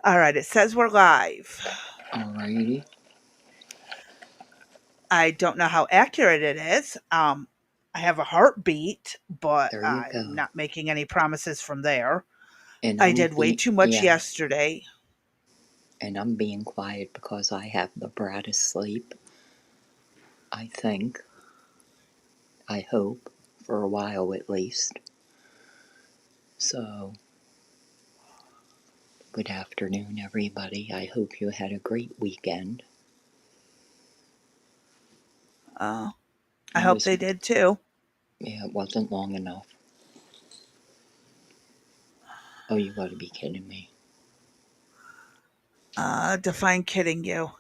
All right, it says we're live. Alrighty. I don't know how accurate it is. I have a heartbeat, but There you I'm go. not making any promises from there. And I did way too much yesterday. And I'm being quiet because I have the brat asleep. I think. I hope. For a while at least. So, good afternoon, everybody. I hope you had a great weekend. I hope they did too. Yeah, it wasn't long enough. Oh, you gotta be kidding me. Define kidding you.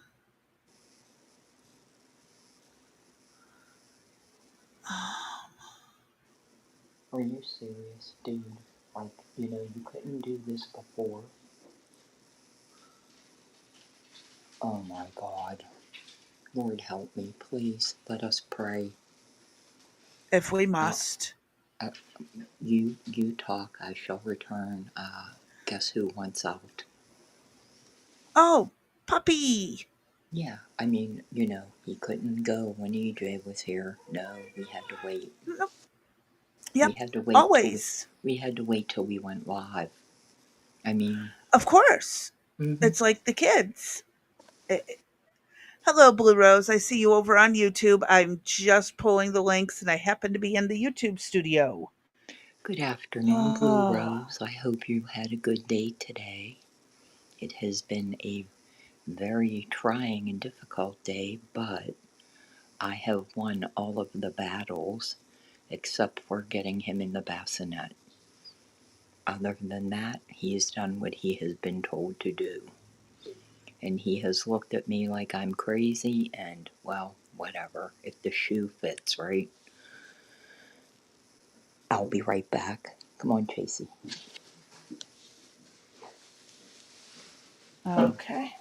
Are you serious, dude? Like, you couldn't do this before. Oh my God. Lord help me, please. Let us pray. If we must. You talk, I shall return. Guess who wants out? Oh, puppy! Yeah, I mean, he couldn't go when EJ was here. No, we had to wait. Nope. Yep, We had to wait always. we had to wait till we went live. I mean, Of course. It's like the kids. Hello, Blue Rose. I see you over on YouTube. I'm just pulling the links, and I happen to be in the YouTube studio. Good afternoon, Blue Rose. I hope you had a good day today. It has been a very trying and difficult day, but I have won all of the battles except for getting him in the bassinet. Other than that, he has done what he has been told to do. And he has looked at me like I'm crazy, and, well, whatever. If the shoe fits, right? I'll be right back. Come on, Chasey. Okay.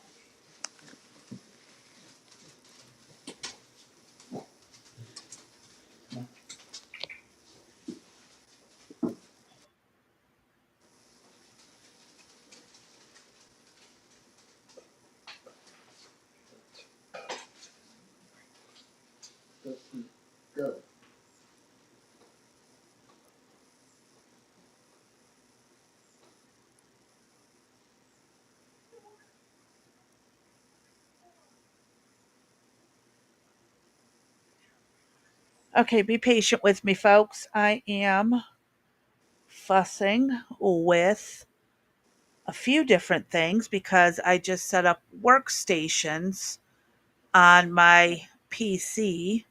Go. Okay, be patient with me, folks. I am fussing with a few different things because I just set up workstations on my PC.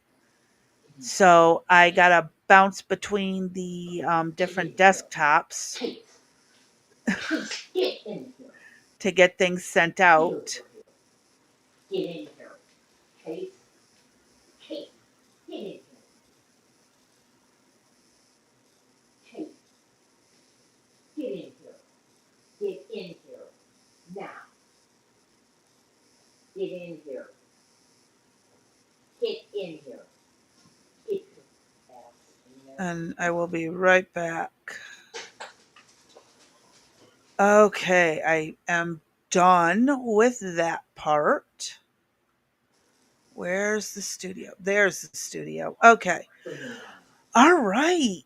So I got to bounce between the different desktops to get things sent out. Get in here. Chase. Chase. Get in here. Chase. Get in here. Get in here. Now. Get in here. Get in here. Get your ass in there. And I will be right back. Okay, I am done with that part. Where's the studio? There's the studio. Okay. All right.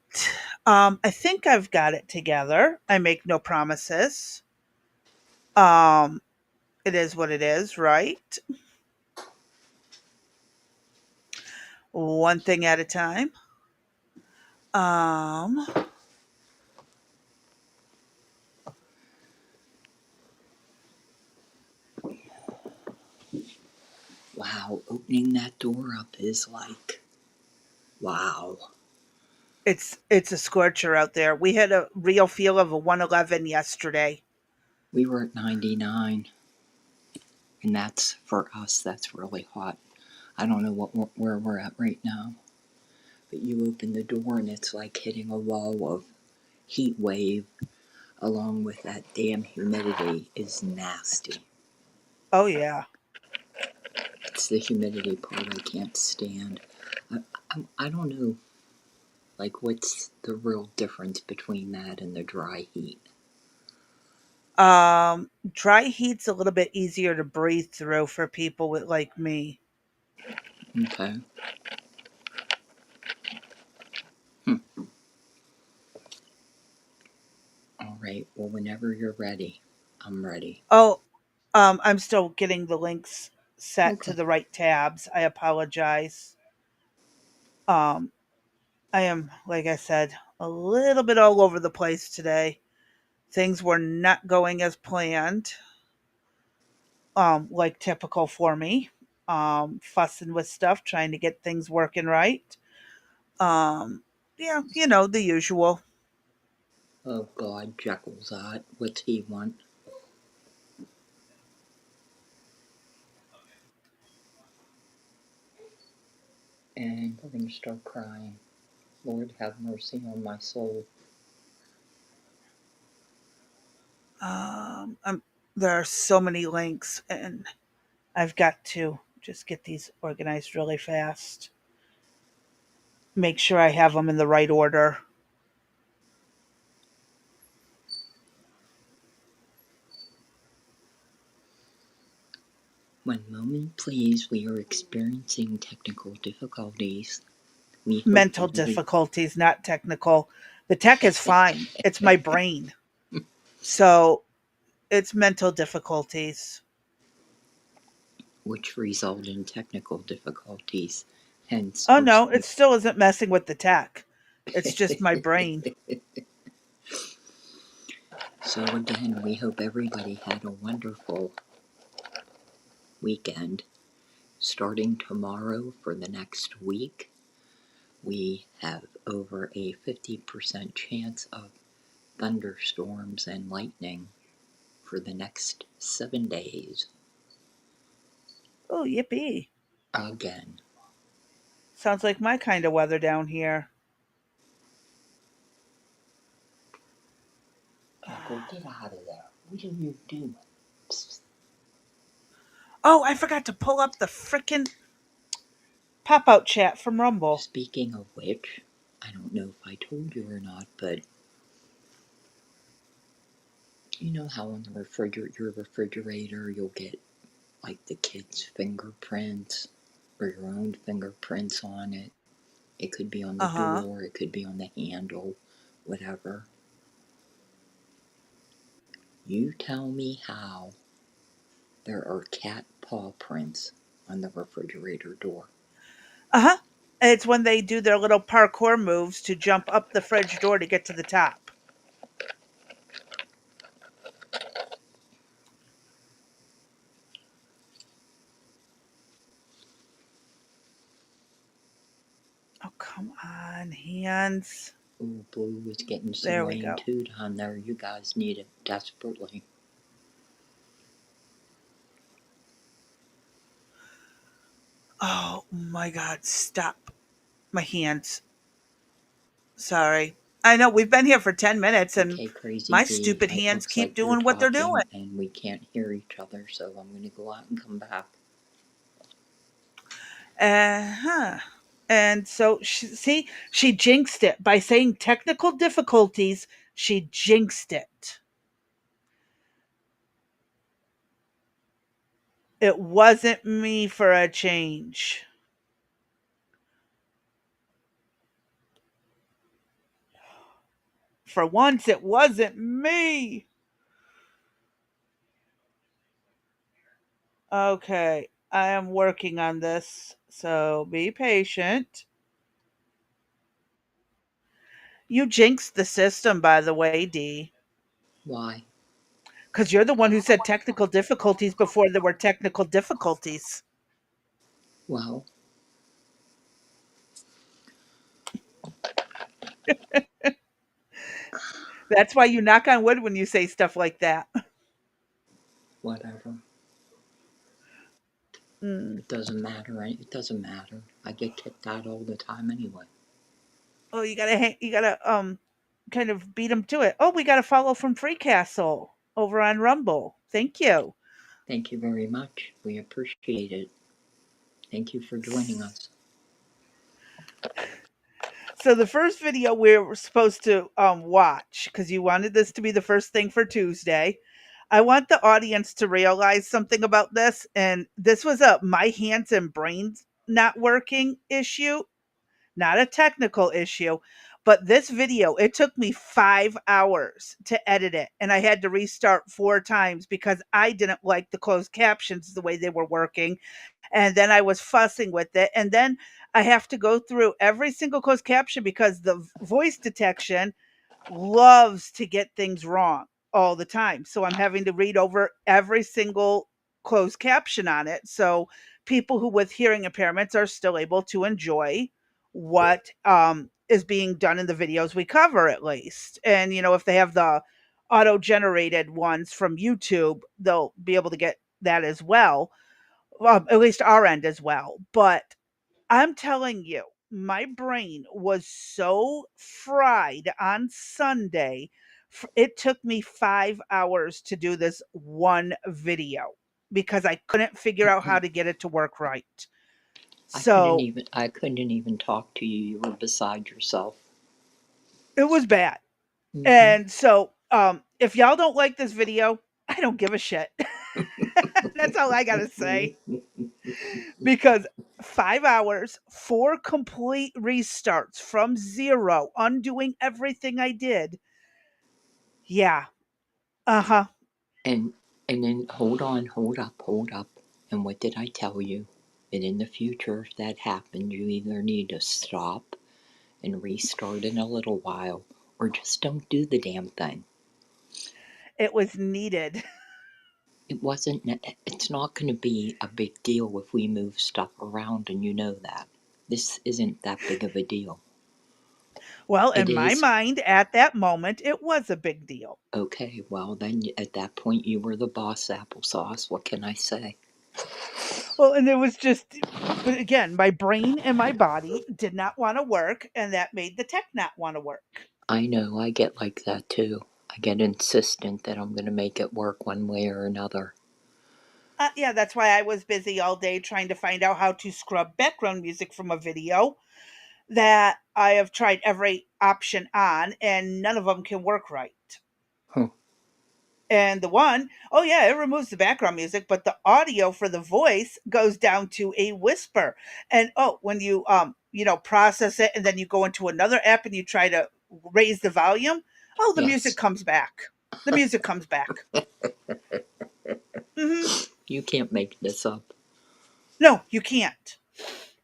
I think I've got it together. I make no promises. Um, it is what it is, right? One thing at a time. Um, Wow, opening that door up is like, wow. it's a scorcher out there. We had a real feel of a 111 yesterday. We were at 99, and that's, for us, that's really hot. I don't know where we're at right now, but you open the door and it's like hitting a wall of heat wave along with that damn humidity is nasty. Oh, yeah. It's the humidity part I can't stand. I don't know, like, what's the real difference between that and the dry heat? Dry heat's a little bit easier to breathe through for people with like me. Okay. Hmm. All right. Well, whenever you're ready, I'm ready. Oh, I'm still getting the links set to Okay. the right tabs. I apologize. Um, I am, like I said, a little bit all over the place today. Things were not going as planned, like typical for me. Fussing with stuff, trying to get things working right. Um, yeah, the usual. Oh God, Jekyll's out. What's he want? And we're gonna start crying. Lord have mercy on my soul. There are so many links, and I've got to just get these organized really fast. Make sure I have them in the right order. One moment, please. We are experiencing technical difficulties. We hope Mental every difficulties, not technical. The tech is fine. It's my brain. So it's mental difficulties. which result in technical difficulties. Hence, Oh we're no, so it still isn't messing with the tech. It's just my brain. so again. We hope everybody had a wonderful weekend. Starting tomorrow for the next week, we have over a 50% chance of thunderstorms and lightning for the next 7 days. Oh, yippee. Again. Sounds like my kind of weather down here. Jekyll, get out of there. What are you doing? Psst. Oh, I forgot to pull up the frickin' pop out chat from Rumble. Speaking of which, I don't know if I told you or not, but you know how on the your refrigerator you'll get like the kids' fingerprints or your own fingerprints on it. It could be on the Uh huh. door, it could be on the handle, whatever. You tell me how there are cat paw prints on the refrigerator door. Uh huh. It's when they do their little parkour moves to jump up the fridge door to get to the top. Oh, come on, hands. Ooh, Blue is getting some There we rain go. too down there. You guys need it desperately. Oh my God, stop. My hands. Sorry. I know we've been here for 10 minutes and Okay, Crazy my D, stupid it hands looks keep like you're doing what they're doing. talking and we can't hear each other, so I'm going to go out and come back. Uh-huh. And so, see, she jinxed it by saying technical difficulties. She jinxed it. It wasn't me for a change. For once, it wasn't me. Okay, I am working on this, so be patient. You jinxed the system, by the way, Dee, Why? because you're the one who said technical difficulties before there were technical difficulties. Well, That's why you knock on wood when you say stuff like that. whatever. Mm. It doesn't matter, right? It doesn't matter. I get kicked out all the time anyway. Oh, you gotta kind of beat them to it. Oh, we got a follow from Free Castle over on Rumble. Thank you. Thank you very much. We appreciate it. Thank you for joining us. So the first video we were supposed to watch because you wanted this to be the first thing for Tuesday. I want the audience to realize something about this. And this was a my hands and brains not working issue, not a technical issue. But this video, it took me 5 hours to edit it. And I had to restart 4 times because I didn't like the closed captions the way they were working. And then I was fussing with it. And then I have to go through every single closed caption because the voice detection loves to get things wrong all the time. So I'm having to read over every single closed caption on it. So people who with hearing impairments are still able to enjoy what is being done in the videos we cover, at least. And, if they have the auto generated ones from YouTube, they'll be able to get that as well. At least our end as well. But I'm telling you, my brain was so fried on Sunday. It took me 5 hours to do this one video because I couldn't figure out how to get it to work right. So I couldn't even talk to you. You were beside yourself. it was bad. Mm-hmm. And so if y'all don't like this video, I don't give a shit. That's all I got to say. Because 5 hours, 4 complete restarts from zero, undoing everything I did. Yeah. Uh huh. And then hold on, hold up. And what did I tell you? That in the future, if that happened, you either need to stop and restart in a little while, or just don't do the damn thing. It was needed. It wasn't. It's not going to be a big deal if we move stuff around, and you know that. This isn't that big of a deal. Well, It in my is. mind, at that moment, it was a big deal. Okay, well, then at that point, you were the boss, applesauce. What can I say? Well, and it was just, but again, my brain and my body did not want to work, and that made the tech not want to work. I know, I get like that too. I get insistent that I'm going to make it work one way or another. Yeah, that's why I was busy all day trying to find out how to scrub background music from a video that I have tried every option on, and none of them can work right. Huh. And the one, oh yeah, it removes the background music, but the audio for the voice goes down to a whisper. And when you process it and then you go into another app and you try to raise the volume, the music Yes. comes back. The music comes back. Hmm. You can't make this up. No, you can't.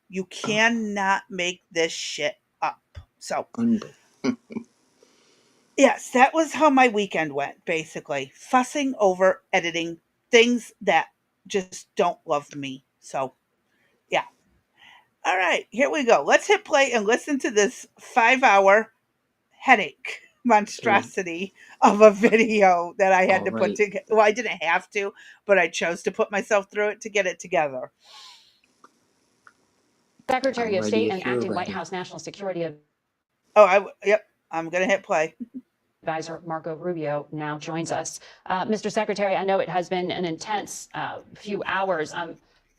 You Oh, cannot make this shit up. So unbelievable. yes, that was how my weekend went, basically. Fussing over editing things that just don't love me. So, yeah. All right, here we go. Let's hit play and listen to this 5 hour headache monstrosity of a video that I had All to put right. together. Well, I didn't have to, but I chose to put myself through it to get it together. I'm Secretary of ready State if and you're acting White ready. House National Security Yep, I'm going to hit play. Advisor Marco Rubio now joins us. Mr. Secretary, I know it has been an intense few hours,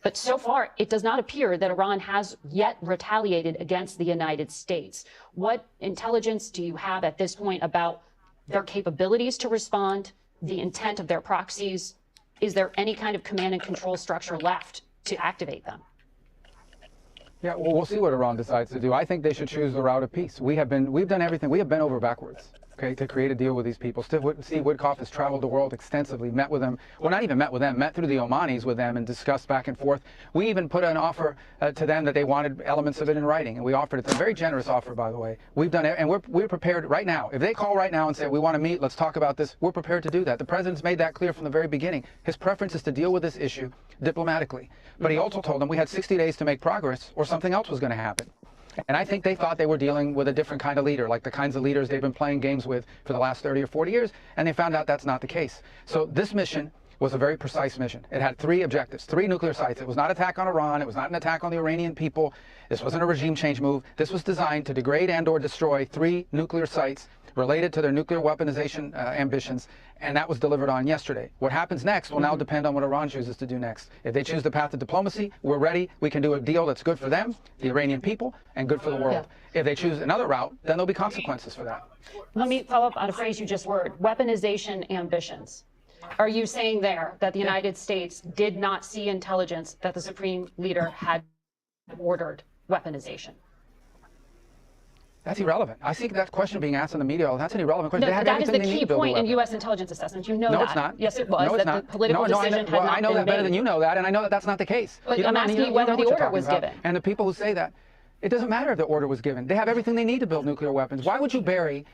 but so far it does not appear that Iran has yet retaliated against the United States. What intelligence do you have at this point about their capabilities to respond, the intent of their proxies? Is there any kind of command and control structure left to activate them? Yeah, well, we'll see what Iran decides to do. I think they should choose the route of peace. We've done everything. We have bent over backwards, okay, to create a deal with these people. Steve Witkoff has traveled the world extensively, met with them. Well, not even met with them, met through the Omanis with them and discussed back and forth. We even put an offer to them that they wanted elements of it in writing, and we offered it. A very generous offer, by the way. We've done it, and we're prepared right now. If they call right now and say, we want to meet, let's talk about this, we're prepared to do that. The president's made that clear from the very beginning. His preference is to deal with this issue diplomatically. But he also told them we had 60 days to make progress or something else was going to happen. And I think they thought they were dealing with a different kind of leader, like the kinds of leaders they've been playing games with for the last 30 or 40 years, and they found out that's not the case. So this mission was a very precise mission. It had 3 objectives, 3 nuclear sites. It was not an attack on Iran. It was not an attack on the Iranian people. This wasn't a regime change move. This was designed to degrade and or destroy 3 nuclear sites related to their nuclear weaponization ambitions, and that was delivered on yesterday. What happens next will now depend on what Iran chooses to do next. If they choose the path of diplomacy, we're ready. We can do a deal that's good for them, the Iranian people, and good for the world. If they choose another route, then there'll be consequences for that. Let me follow up on a phrase you just word, weaponization ambitions. Are you saying there that the United States did not see intelligence that the Supreme Leader had ordered weaponization? That's irrelevant. I see that question being asked in the media. That's an irrelevant question. No, that is the key point in U.S. intelligence assessment. You know that. No, it's not. Yes, it was. No, it's that not. The political decision had not been made. I know that better than you know that, and I know that that's not the case. But I'm asking you whether the order was given. And the people who say that, it doesn't matter if the order was given. They have everything they need to build nuclear weapons. Why would you bury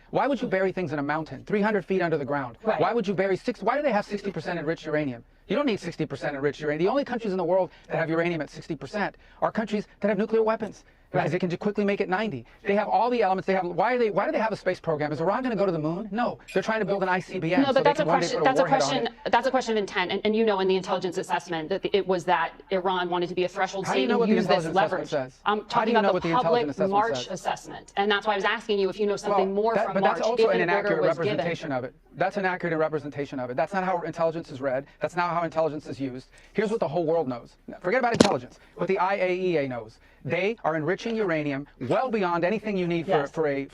things in a mountain, 300 feet under the ground? Right. Why would you bury why do they have 60% enriched uranium? You don't need 60% enriched uranium. The only countries in the world that have uranium at 60% are countries that have nuclear weapons. Because they can just quickly make it 90. They have all the elements. They have. Why do they have a space program? Is Iran going to go to the moon? No. They're trying to build an ICBM. No, but so that's a question. That's a question. That's a question of intent. And you know, in the intelligence assessment, that it was that Iran wanted to be a threshold state and use this leverage. I'm talking about the public March assessment, and that's why I was asking you if you know something more from March. But that's also an order inaccurate was representation given. of it. That's an accurate representation of it. That's not how intelligence is read. That's not how intelligence is used. Here's what the whole world knows. Forget about intelligence. What the IAEA knows. They are enriching uranium well beyond anything you need for a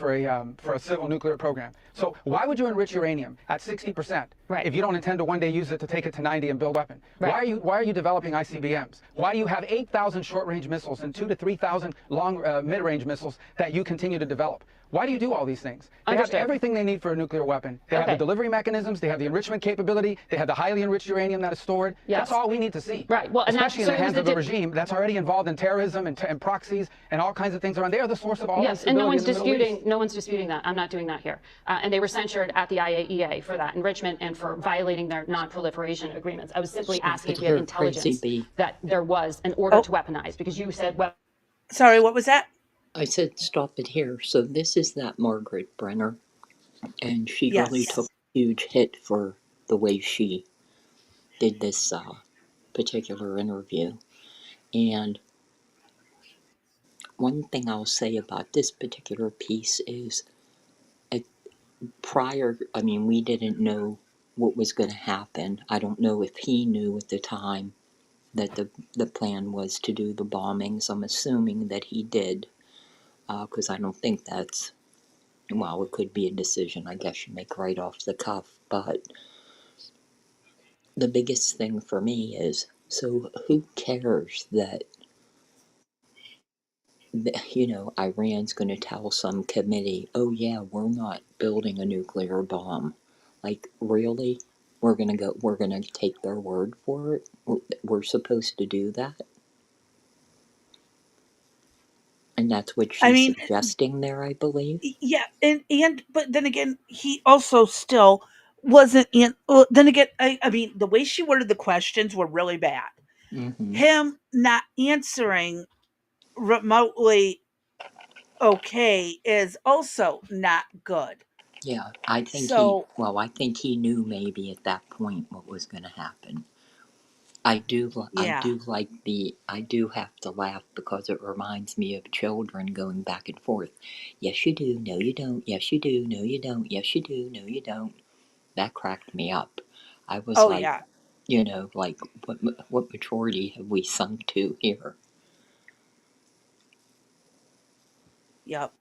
civil nuclear program. So why would you enrich uranium at 60% if you don't intend to one day use it to take it to 90 and build a weapon? Right. Why are you developing ICBMs? Why do you have 8,000 short-range missiles and 2,000 to 3,000 long mid-range missiles that you continue to develop? Why do you do all these things? They have everything they need for a nuclear weapon. They have the delivery mechanisms. They have the enrichment capability. They have the highly enriched uranium that is stored. That's all we need to see. Right. Well, especially in the hands of a regime that's already involved in terrorism and proxies and all kinds of things around. They are the source of all yes, and no one's disputing. No one's disputing that. I'm not doing that here. And they were censured at the IAEA for that enrichment and for violating their non-proliferation agreements. I was simply asking if you have intelligence that there was an order to weaponize, because you said, well. Sorry, what was that? I said stop it here. So this is that Margaret Brenner, and she really took a huge hit for the way she did this particular interview. And one thing I'll say about this particular piece is we didn't know what was going to happen. I don't know if he knew at the time that the plan was to do the bombings. I'm assuming that he did. Because I don't think that's, well, it could be a decision I guess you make right off the cuff, but the biggest thing for me is, so who cares that Iran's going to tell some committee, oh yeah, we're not building a nuclear bomb. Like, really? We're going to take their word for it? We're supposed to do that? And that's what she's suggesting there, I believe. Yeah, but then again, he also still wasn't in. Then again, I mean, the way she worded the questions were really bad. Mm-hmm. Him not answering remotely okay is also not good. Yeah, I think he knew maybe at that point what was going to happen. I do have to laugh because it reminds me of children going back and forth. Yes, you do. No, you don't. Yes, you do. No, you don't. Yes, you do. No, you don't. That cracked me up. I was what maturity have we sunk to here? Yep.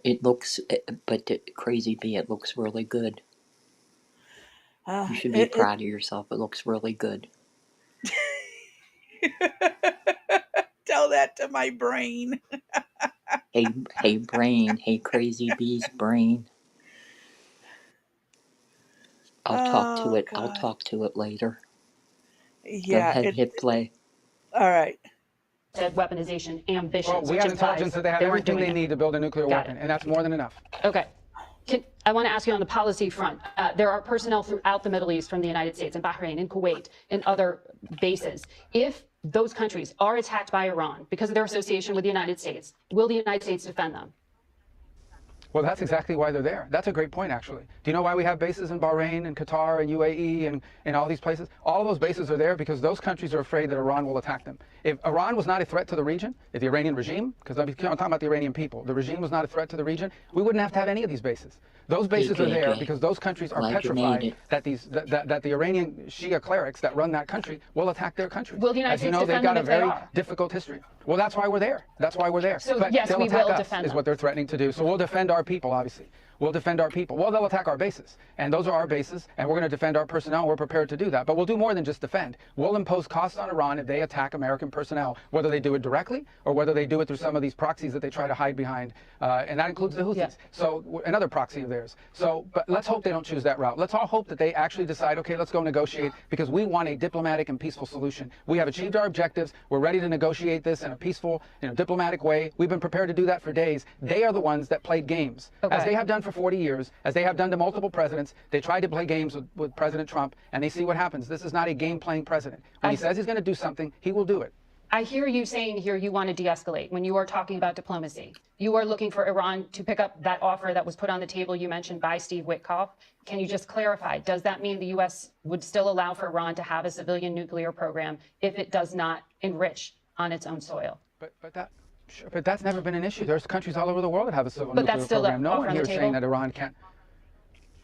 It looks, but crazy B, it looks really good. You should be proud of yourself. It looks really good. Tell that to my brain. Hey brain. Hey crazy B's brain. I'll talk to it later. Yeah. Go ahead, hit play. All right. Said weaponization ambitions. Well, we have intelligence that they have everything they need to build a nuclear weapon, and that's more than enough. Okay. I want to ask you on the policy front. There are personnel throughout the Middle East from the United States, in Bahrain, in Kuwait, in other bases. If those countries are attacked by Iran because of their association with the United States, will the United States defend them? Well, that's exactly why they're there. That's a great point, actually. Do you know why we have bases in Bahrain and Qatar and UAE and all these places? All of those bases are there because those countries are afraid that Iran will attack them. If Iran was not a threat to the region, if the Iranian regime, because I'm talking about the Iranian people, the regime was not a threat to the region, we wouldn't have to have any of these bases. Those bases are there because those countries are petrified that the Iranian Shia clerics that run that country will attack their country. Will the United States defend them if they are? They've got a very difficult history. Well, that's why we're there. That's why we're there. So but yes, they'll we attack will us, defend is them. what they're threatening to do. So we'll defend our people, obviously. we'll defend our people. Well, they'll attack our bases, and those are our bases, and we're going to defend our personnel, and we're prepared to do that. But we'll do more than just defend. We'll impose costs on Iran if they attack American personnel, whether they do it directly or whether they do it through some of these proxies that they try to hide behind, and that includes the Houthis. Yeah. So another proxy of theirs. So, but let's hope they don't choose that route. Let's all hope that they actually decide, okay, let's go negotiate, because we want a diplomatic and peaceful solution. We have achieved our objectives. We're ready to negotiate this in a peaceful, diplomatic way. We've been prepared to do that for days. They are the ones that played games, as they have done for 40 years, as they have done to multiple presidents. They tried to play games with President Trump, and they see what happens. This is not a game-playing president. When he says he's going to do something, he will do it. I hear you saying here you want to de-escalate when you are talking about diplomacy. You are looking for Iran to pick up that offer that was put on the table you mentioned by Steve Witkoff. Can you just clarify, does that mean the U.S. would still allow for Iran to have a civilian nuclear program if it does not enrich on its own soil? But that's never been an issue. There's countries all over the world that have a civil nuclear program. No one here is saying that Iran can't.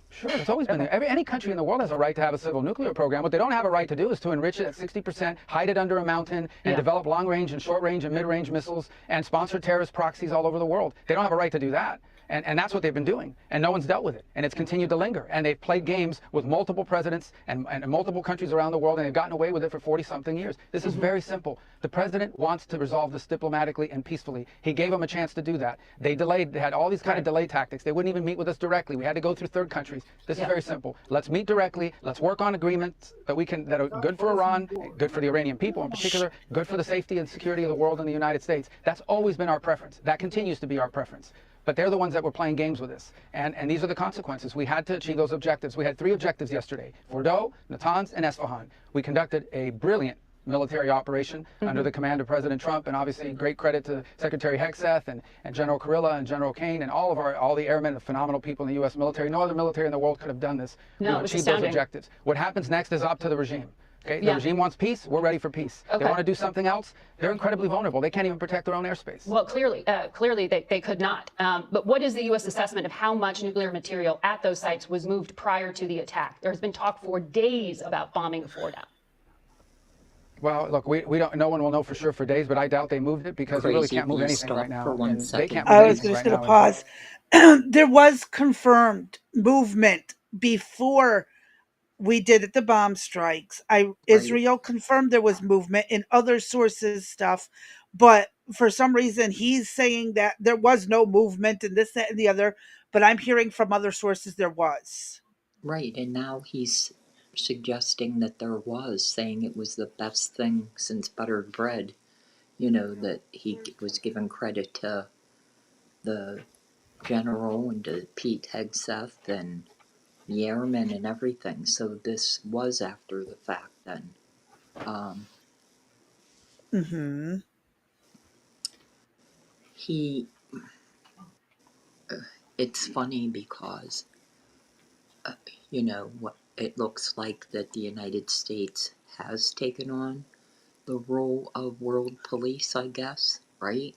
Sure, it's always been there. Any country in the world has a right to have a civil nuclear program. What they don't have a right to do is to enrich it at 60%, hide it under a mountain, and develop long-range and short-range and mid-range missiles and sponsor terrorist proxies all over the world. They don't have a right to do that. And that's what they've been doing. And no one's dealt with it. And it's continued to linger. And they've played games with multiple presidents and multiple countries around the world, and they've gotten away with it for 40-something years. This is very simple. The president wants to resolve this diplomatically and peacefully. He gave them a chance to do that. They delayed. They had all these kind of delay tactics. They wouldn't even meet with us directly. We had to go through third countries. This is very simple. Let's meet directly. Let's work on agreements that are good for Iran, good for the Iranian people in particular, good for the safety and security of the world and the United States. That's always been our preference. That continues to be our preference. But they're the ones that were playing games with us. And these are the consequences. We had to achieve those objectives. We had 3 objectives yesterday: Fordow, Natanz, and Esfahan. We conducted a brilliant military operation under the command of President Trump, and obviously great credit to Secretary Hegseth and General Kurilla and General Kane and all the airmen, the phenomenal people in the U.S. military. No other military in the world could have done this. No, We've achieved those objectives. What happens next is up to the regime. Okay? The regime wants peace. We're ready for peace. They want to do something else. They're incredibly vulnerable. They can't even protect their own airspace. Well, clearly they could not. But what is the U.S. assessment of how much nuclear material at those sites was moved prior to the attack? There's been talk for days about bombing the Fordow. Well, look, we don't. No one will know for sure for days, but I doubt they moved it because they really can't move anything right now. They can't move I was just going to pause. There was confirmed movement before we did at the bomb strikes. Israel confirmed there was movement in other sources stuff, but for some reason he's saying that there was no movement and this, that, and the other. But I'm hearing from other sources there was. Right, and now he's suggesting that there was, saying it was the best thing since buttered bread. That he was giving credit to the general and to Pete Hegseth and the airmen and everything. So this was after the fact then. It's funny because, what it looks like that the United States has taken on the role of world police, I guess, right?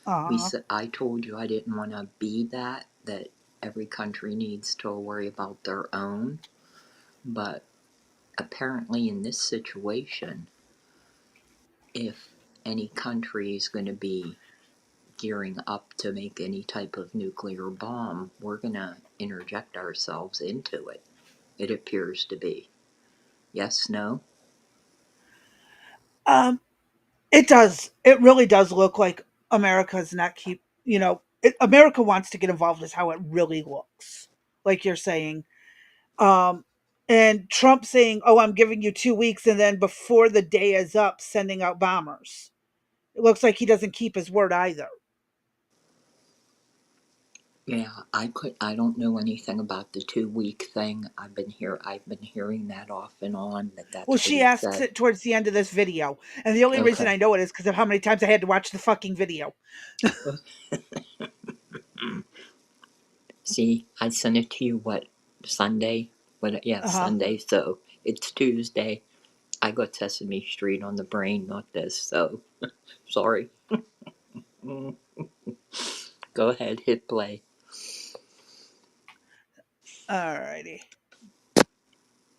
I told you I didn't want to be that every country needs to worry about their own. But apparently in this situation, if any country is going to be gearing up to make any type of nuclear bomb, we're going to interject ourselves into it. It appears to be. Yes, no? It does. It really does look like America's not America wants to get involved is how it really looks. Like you're saying. And Trump saying, "Oh, I'm giving you 2 weeks," and then before the day is up, sending out bombers. It looks like he doesn't keep his word either. Yeah, I don't know anything about the 2-week thing. I've been hearing that off and on. That's well, she asks it towards the end of this video, and the only reason I know it is because of how many times I had to watch the fucking video. See, I sent it to you. Sunday? Sunday. So it's Tuesday. I got Sesame Street on the brain, not this. So sorry. Go ahead, hit play. Alrighty.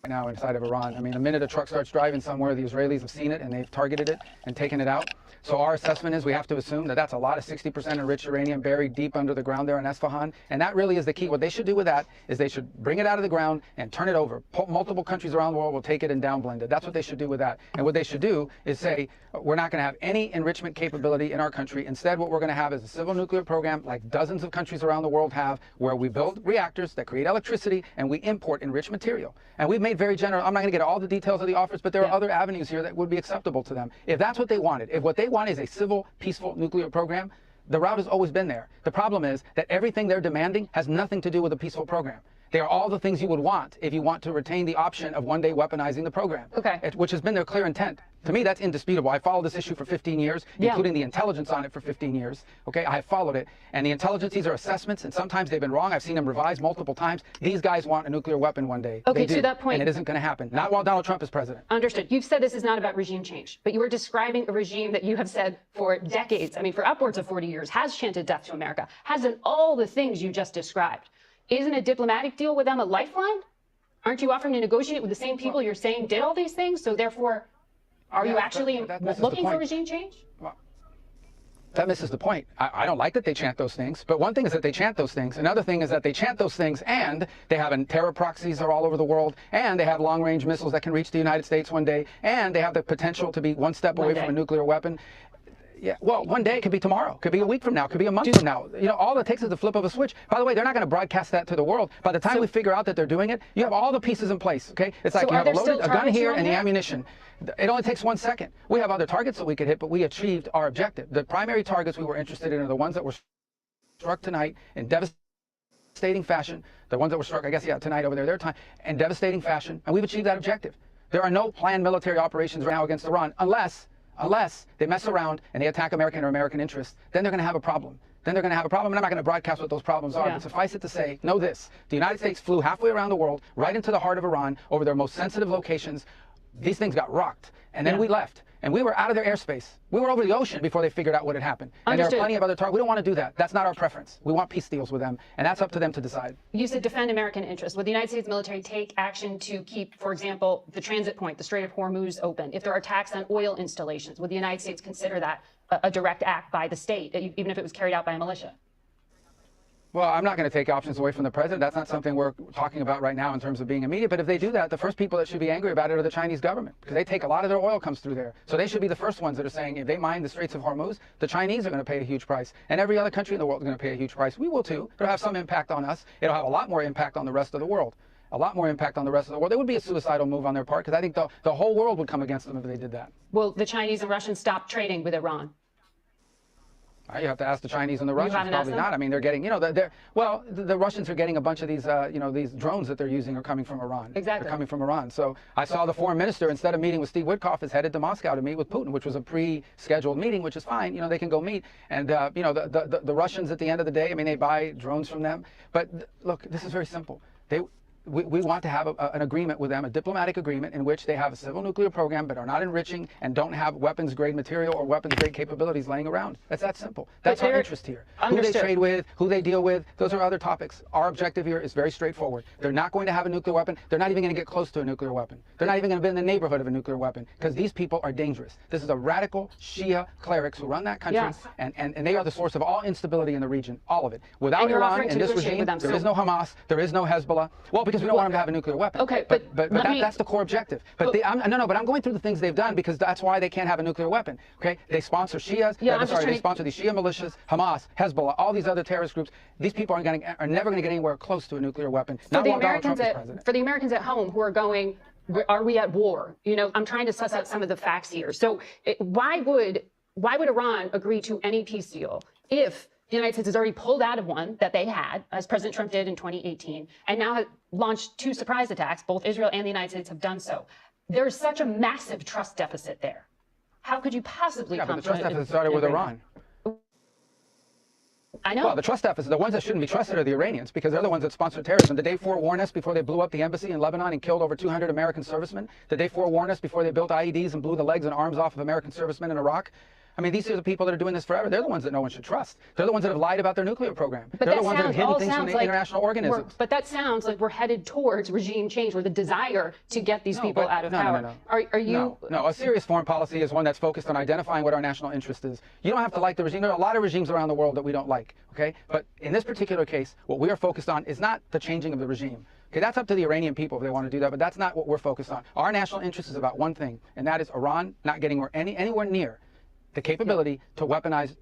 Now inside of Iran. I mean, the minute a truck starts driving somewhere, the Israelis have seen it and they've targeted it and taken it out. So our assessment is we have to assume that that's a lot of 60% enriched uranium buried deep under the ground there in Esfahan. And that really is the key. What they should do with that is they should bring it out of the ground and turn it over. Multiple countries around the world will take it and downblend it. That's what they should do with that. And what they should do is say, we're not going to have any enrichment capability in our country. Instead, what we're going to have is a civil nuclear program like dozens of countries around the world have, where we build reactors that create electricity and we import enriched material. And we've made very general, I'm not going to get all the details of the offers, but there are other avenues here that would be acceptable to them. If that's what they wanted, if what they want is a civil, peaceful nuclear program, the route has always been there. The problem is that everything they're demanding has nothing to do with a peaceful program. They are all the things you would want if you want to retain the option of one day weaponizing the program, which has been their clear intent. To me, that's indisputable. I followed this issue for 15 years, including the intelligence on it for 15 years. Okay, I have followed it. And the intelligence, these are assessments, and sometimes they've been wrong. I've seen them revised multiple times. These guys want a nuclear weapon one day. Okay, to that point. And it isn't going to happen. Not while Donald Trump is president. Understood. You've said this is not about regime change, but you were describing a regime that you have said for decades, I mean, for upwards of 40 years, has chanted death to America, has done all the things you just described. Isn't a diplomatic deal with them a lifeline? Aren't you offering to negotiate with the same people you're saying did all these things? So therefore, are you actually looking for regime change? Well, that misses the point. I don't like that they chant those things, but one thing is that they chant those things. Another thing is that they chant those things and they have terror proxies are all over the world, and they have long-range missiles that can reach the United States one day, and they have the potential to be one step away from a nuclear weapon. Yeah, well, one day, it could be tomorrow, could be a week from now, could be a month from now. You know, all it takes is the flip of a switch. By the way, they're not going to broadcast that to the world. By the time we figure out that they're doing it, you have all the pieces in place, okay? It's like you have a gun here and the ammunition. It only takes 1 second. We have other targets that we could hit, but we achieved our objective. The primary targets we were interested in are the ones that were struck tonight in devastating fashion. The ones that were struck, I guess, tonight over there, their time, in devastating fashion, and we've achieved that objective. There are no planned military operations right now against Iran unless they mess around and they attack American or American interests. Then they're going to have a problem. Then they're going to have a problem, and I'm not going to broadcast what those problems are, but suffice it to say, know this. The United States flew halfway around the world, right into the heart of Iran, over their most sensitive locations. These things got rocked, and then we left. And we were out of their airspace. We were over the ocean before they figured out what had happened. And there are plenty of other targets. We don't want to do that. That's not our preference. We want peace deals with them, and that's up to them to decide. You said defend American interests. Would the United States military take action to keep, for example, the transit point, the Strait of Hormuz, open? If there are attacks on oil installations, would the United States consider that a direct act by the state, even if it was carried out by a militia? Well, I'm not going to take options away from the president. That's not something we're talking about right now in terms of being immediate. But if they do that, the first people that should be angry about it are the Chinese government, because they take a lot of their oil comes through there. So they should be the first ones that are saying if they mine the Straits of Hormuz, the Chinese are going to pay a huge price. And every other country in the world is going to pay a huge price. We will too. It'll have some impact on us. It'll have a lot more impact on the rest of the world. A lot more impact on the rest of the world. It would be a suicidal move on their part, because I think the whole world would come against them if they did that. Will the Chinese and Russians stop trading with Iran? You have to ask the Chinese and the Russians. Probably not. I mean, they're getting, the Russians are getting a bunch of these, these drones that they're using are coming from Iran. Exactly. They're coming from Iran. So I saw the foreign minister, instead of meeting with Steve Witkoff, is headed to Moscow to meet with Putin, which was a pre-scheduled meeting, which is fine. You know, they can go meet. And, the Russians at the end of the day, I mean, they buy drones from them. But look, this is very simple. We want to have an agreement with them, a diplomatic agreement in which they have a civil nuclear program but are not enriching and don't have weapons-grade material or weapons-grade capabilities laying around. That's that simple. That's our interest here. Who they trade with, who they deal with, those are other topics. Our objective here is very straightforward. They're not going to have a nuclear weapon. They're not even going to get close to a nuclear weapon. They're not even going to be in the neighborhood of a nuclear weapon, because these people are dangerous. This is a radical Shia clerics who run that country, and they are the source of all instability in the region, all of it. Without Iran and this regime, there is no Hamas, there is no Hezbollah. Well, because we don't want them to have a nuclear weapon. Okay, but that's the core objective. But I'm going through the things they've done, because that's why they can't have a nuclear weapon. Okay, they sponsor Shias. They sponsor these Shia militias, Hamas, Hezbollah, all these other terrorist groups. These people are never going to get anywhere close to a nuclear weapon. Not while Donald Trump is president. For the Americans at home who are going, are we at war? You know, I'm trying to suss out some of the facts here. So why would Iran agree to any peace deal if the United States has already pulled out of one that they had, as President Trump did in 2018, and now has launched 2 surprise attacks? Both Israel and the United States have done so. There's such a massive trust deficit there. How could you possibly come to the trust deficit started with Iran. I know. Well, the trust deficit, the ones that shouldn't be trusted are the Iranians, because they're the ones that sponsored terrorism. Did they forewarn us before they blew up the embassy in Lebanon and killed over 200 American servicemen? Did they forewarn us before they built IEDs and blew the legs and arms off of American servicemen in Iraq? I mean, these are the people that are doing this forever. They're the ones that no one should trust. They're the ones that have lied about their nuclear program. But They're that the ones that have hidden all things from sounds the like international organisms. but that sounds like we're headed towards regime change, or the desire to get these people out of power. No. Are you? No. A serious foreign policy is one that's focused on identifying what our national interest is. You don't have to like the regime. There are a lot of regimes around the world that we don't like, okay? But in this particular case, what we are focused on is not the changing of the regime. Okay, that's up to the Iranian people if they want to do that, but that's not what we're focused on. Our national interest is about one thing, and that is Iran not getting anywhere near the capability to weaponize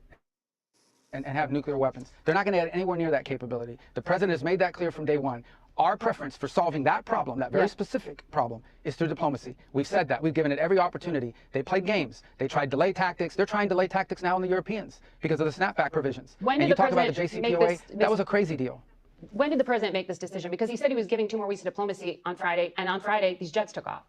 and have nuclear weapons. They're not going to get anywhere near that capability. The president has made that clear from day one. Our preference for solving that problem, that very specific problem, is through diplomacy. We've said that. We've given it every opportunity. They played games. They tried delay tactics. They're trying delay tactics now in the Europeans because of the snapback provisions. When and did you the talk about the president make JCPOA, this that was a crazy deal. When did the president make this decision? Because he said he was giving 2 more weeks of diplomacy on Friday, and on Friday these jets took off.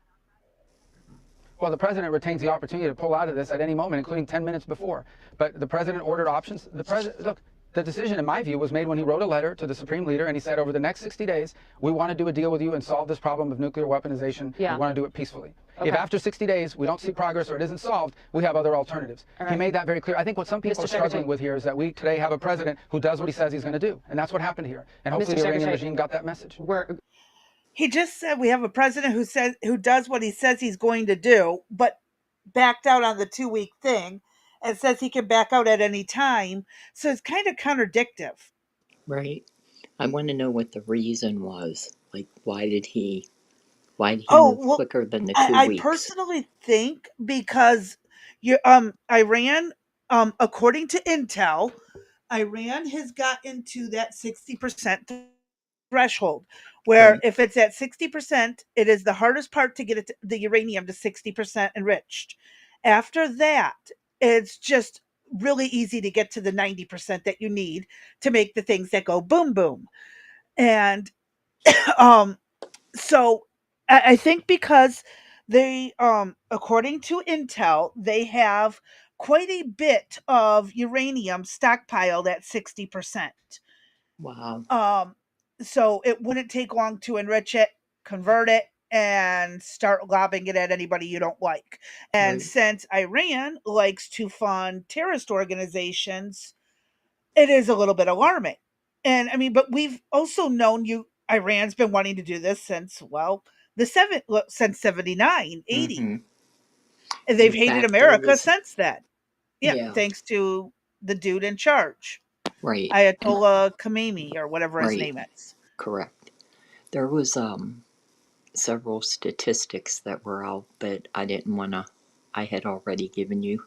Well, the president retains the opportunity to pull out of this at any moment, including 10 minutes before. But the president ordered options. Look, the decision, in my view, was made when he wrote a letter to the supreme leader, and he said, over the next 60 days, we want to do a deal with you and solve this problem of nuclear weaponization. Yeah. We want to do it peacefully. Okay. If after 60 days we don't see progress or it isn't solved, we have other alternatives. Right. He made that very clear. I think what some people are struggling with here is that we today have a president who does what he says he's going to do, and that's what happened here. And hopefully the Iranian regime got that message. He just said we have a president who does what he says he's going to do, but backed out on the 2-week thing and says he can back out at any time. So it's kind of contradictive. Right. I want to know what the reason was. Like, why did he move quicker than the 2 weeks? I personally think because Iran, according to Intel, Iran has gotten to that 60% threshold, where right. If it's at 60%, it is the hardest part to get the uranium to 60% enriched. After that, it's just really easy to get to the 90% that you need to make the things that go boom, boom. And so I think because they, according to Intel, they have quite a bit of uranium stockpiled at 60%. Wow. So it wouldn't take long to enrich it, convert it, and start lobbing it at anybody you don't like. And right. Since Iran likes to fund terrorist organizations, it is a little bit alarming. And I mean, but we've also known Iran's been wanting to do this since, since 79, 80. Mm-hmm. And they've hated America since then. Yeah, thanks to the dude in charge. Right. Ayatollah Khamenei, or whatever his name is. Correct. There was several statistics that were out, but I didn't want to. I had already given you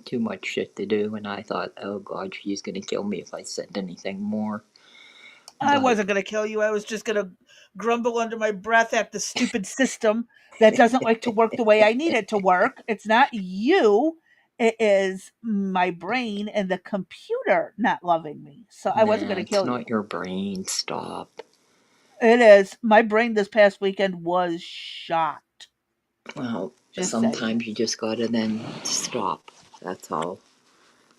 too much shit to do, and I thought, oh God, she's going to kill me if I said anything more. I wasn't going to kill you. I was just going to grumble under my breath at the stupid system that doesn't like to work the way I need it to work. It's not you. It is my brain and the computer not loving me. So I wasn't going to kill you. It's not your brain. Stop. It is. My brain this past weekend was shot. Well, sometimes you just got to then stop. That's all.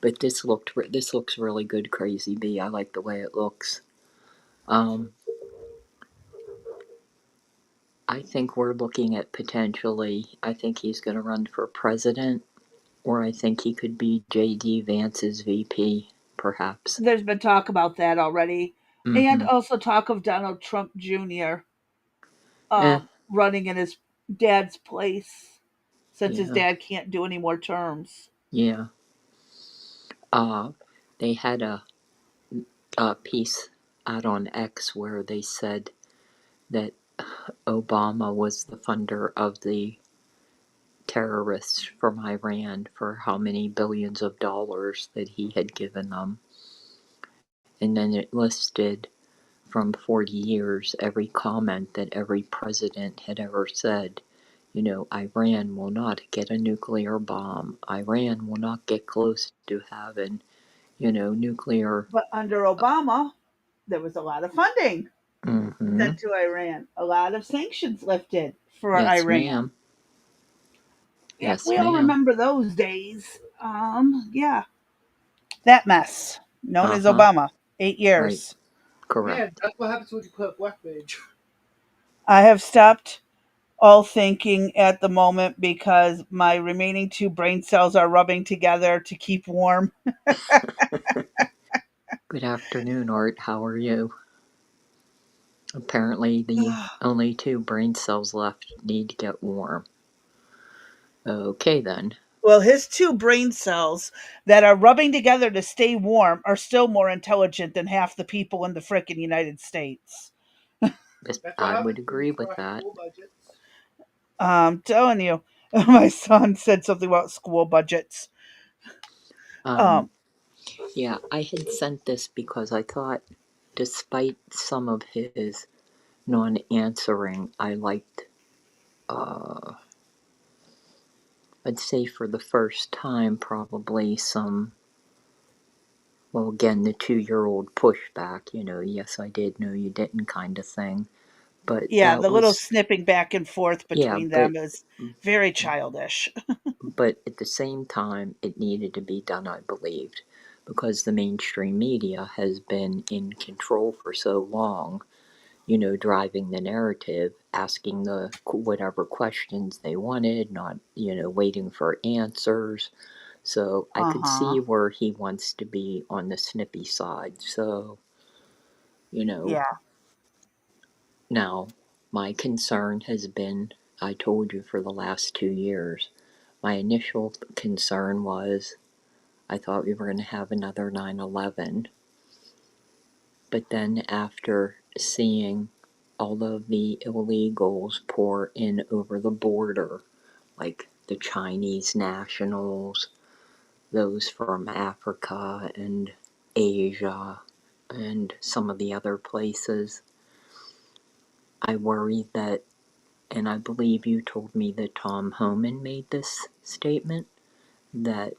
But this looks really good, Crazy Bee. I like the way it looks. I think we're looking at potentially, I think he's going to run for president, or I think he could be J.D. Vance's VP, perhaps. There's been talk about that already. Mm-hmm. And also talk of Donald Trump Jr. Running in his dad's place, since his dad can't do any more terms. Yeah. They had a piece out on X where they said that Obama was the funder of the terrorists from Iran for how many billions of dollars that he had given them. And then it listed from 40 years every comment that every president had ever said. You know, Iran will not get a nuclear bomb. Iran will not get close to having, nuclear. But under Obama, there was a lot of funding sent to Iran. A lot of sanctions lifted for Iran. Ma'am. Yes, we all remember those days. That mess known as Obama. 8 years. Right. Correct. Yeah, that's what happens when you put a black page. I have stopped all thinking at the moment because my remaining two brain cells are rubbing together to keep warm. Good afternoon, Art. How are you? Apparently, the only two brain cells left need to get warm. Okay, then. Well, his two brain cells that are rubbing together to stay warm are still more intelligent than half the people in the frickin' United States. I would agree with that. I'm telling you, my son said something about school budgets. Um, Um, yeah, I had sent this because I thought, despite some of his non answering, I liked, I'd say for the first time, probably some, well, again, the 2 year old pushback, yes, I did, no, you didn't kind of thing. But yeah, that the little was, snipping back and forth yeah, between them is very childish. but at the same time, it needed to be done, I believed, because the mainstream media has been in control for so long, driving the narrative, asking the whatever questions they wanted, not, waiting for answers. So I Uh could huh. see where he wants to be on the snippy side. So, you know, Yeah. now my concern has been, I told you for the last 2 years, my initial concern was I thought we were going to have another 9/11. But then after seeing all of the illegals pour in over the border, like the Chinese nationals, those from Africa and Asia, and some of the other places, I worry that, and I believe you told me that Tom Homan made this statement, that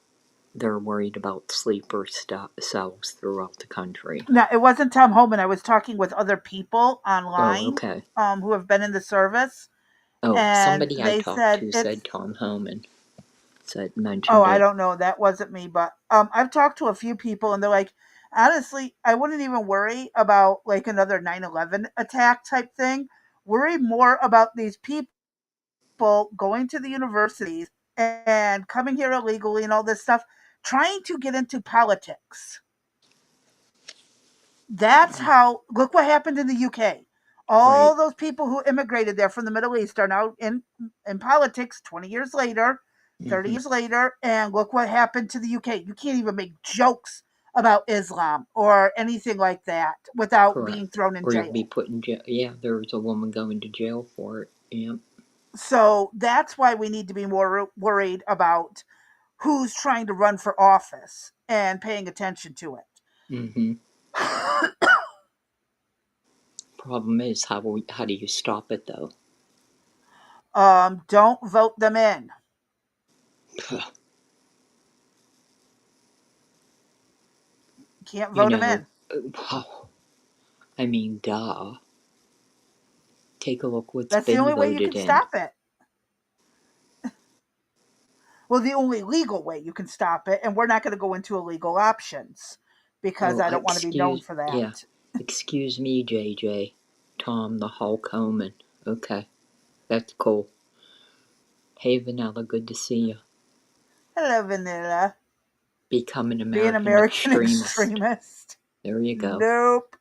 they're worried about sleeper cells throughout the country. Now, it wasn't Tom Homan. I was talking with other people Oh, online okay. who have been in the service, Oh, and somebody I they talked said to it's. said Tom Homan Oh, mentioned I it. don't know. That wasn't me, but I've talked to a few people, and they're like, honestly, I wouldn't even worry about like another 9/11 attack type thing. Worry more about these people going to the universities and coming here illegally and all this stuff, trying to get into politics. That's how. Look what happened in the UK. Right. All those people who immigrated there from the Middle East are now in politics 20 years later, 30 Mm-hmm. years later, and look what happened to the UK. You can't even make jokes about Islam or anything like that without Correct. being thrown in Or you'll be jail. put in jail. Yeah, there was a woman going to jail for it. Yep. So that's why we need to be more worried about who's trying to run for office and paying attention to it. Mm-hmm. Problem is, how do you stop it though? Don't vote them in. Can't You vote them know, in. wow. I mean, duh. Take a look what's That's the been only way you voted can in. stop it. Well, the only legal way you can stop it, and we're not going to go into illegal options because Oh, I don't want to be known for yeah. that. Excuse me, JJ. Tom the Hulk Homan. Okay, that's cool. Hey, Vanilla, good to see you. Hello, Vanilla. Become an Be an American American extremist. extremist. There you go. Nope.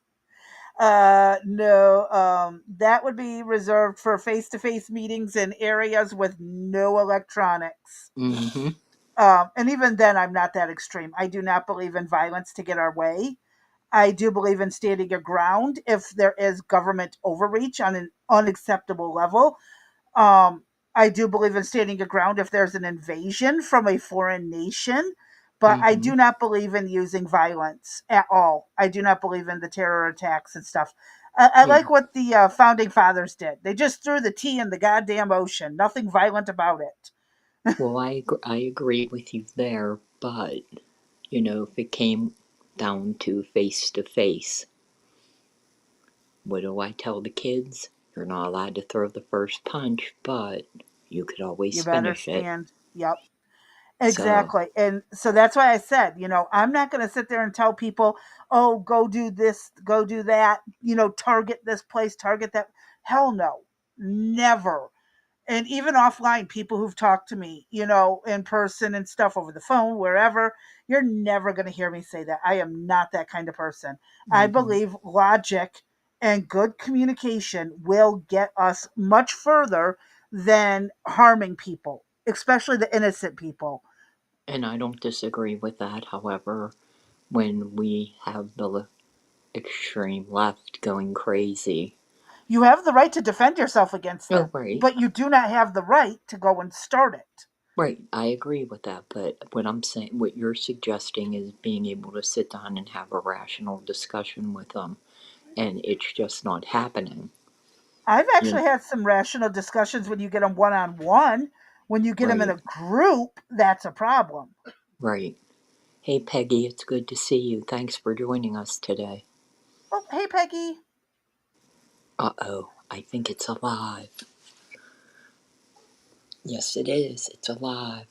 No. That would be reserved for face-to-face meetings in areas with no electronics. Mm-hmm. And even then, I'm not that extreme. I do not believe in violence to get our way. I do believe in standing your ground if there is government overreach on an unacceptable level. Um, I do believe in standing your ground if there's an invasion from a foreign nation, but I Mm-hmm. do not believe in using violence at all. I do not believe in the terror attacks and stuff. I Yeah. like what the founding fathers did. They just threw the tea in the goddamn ocean. Nothing violent about it. Well, I agree with you there, but if it came down to face to face, what do I tell the kids? You're not allowed to throw the first punch, but you could You always better finish it. stand. Yep. So, Exactly. And so that's why I said, I'm not going to sit there and tell people, oh, go do this, go do that, target this place, target that. Hell no. Never. And even offline, people who've talked to me, in person and stuff over the phone, wherever, you're never going to hear me say that. I am not that kind of person. I Mm-hmm. believe logic and good communication will get us much further than harming people, especially the innocent people. And I don't disagree with that. However, when we have the extreme left going crazy. You have the right to defend yourself against Oh, them, right. but you do not have the right to go and start it. Right, I agree with that, but what you're suggesting is being able to sit down and have a rational discussion with them, and it's just not happening. I've You actually had some rational discussions when you get them one on one. When you get them in right, a group, that's a problem. right. Hey, Peggy, it's good to see you. Thanks for joining us today. Oh, hey, Peggy. Uh-oh, I think it's alive. Yes, it is. It's alive.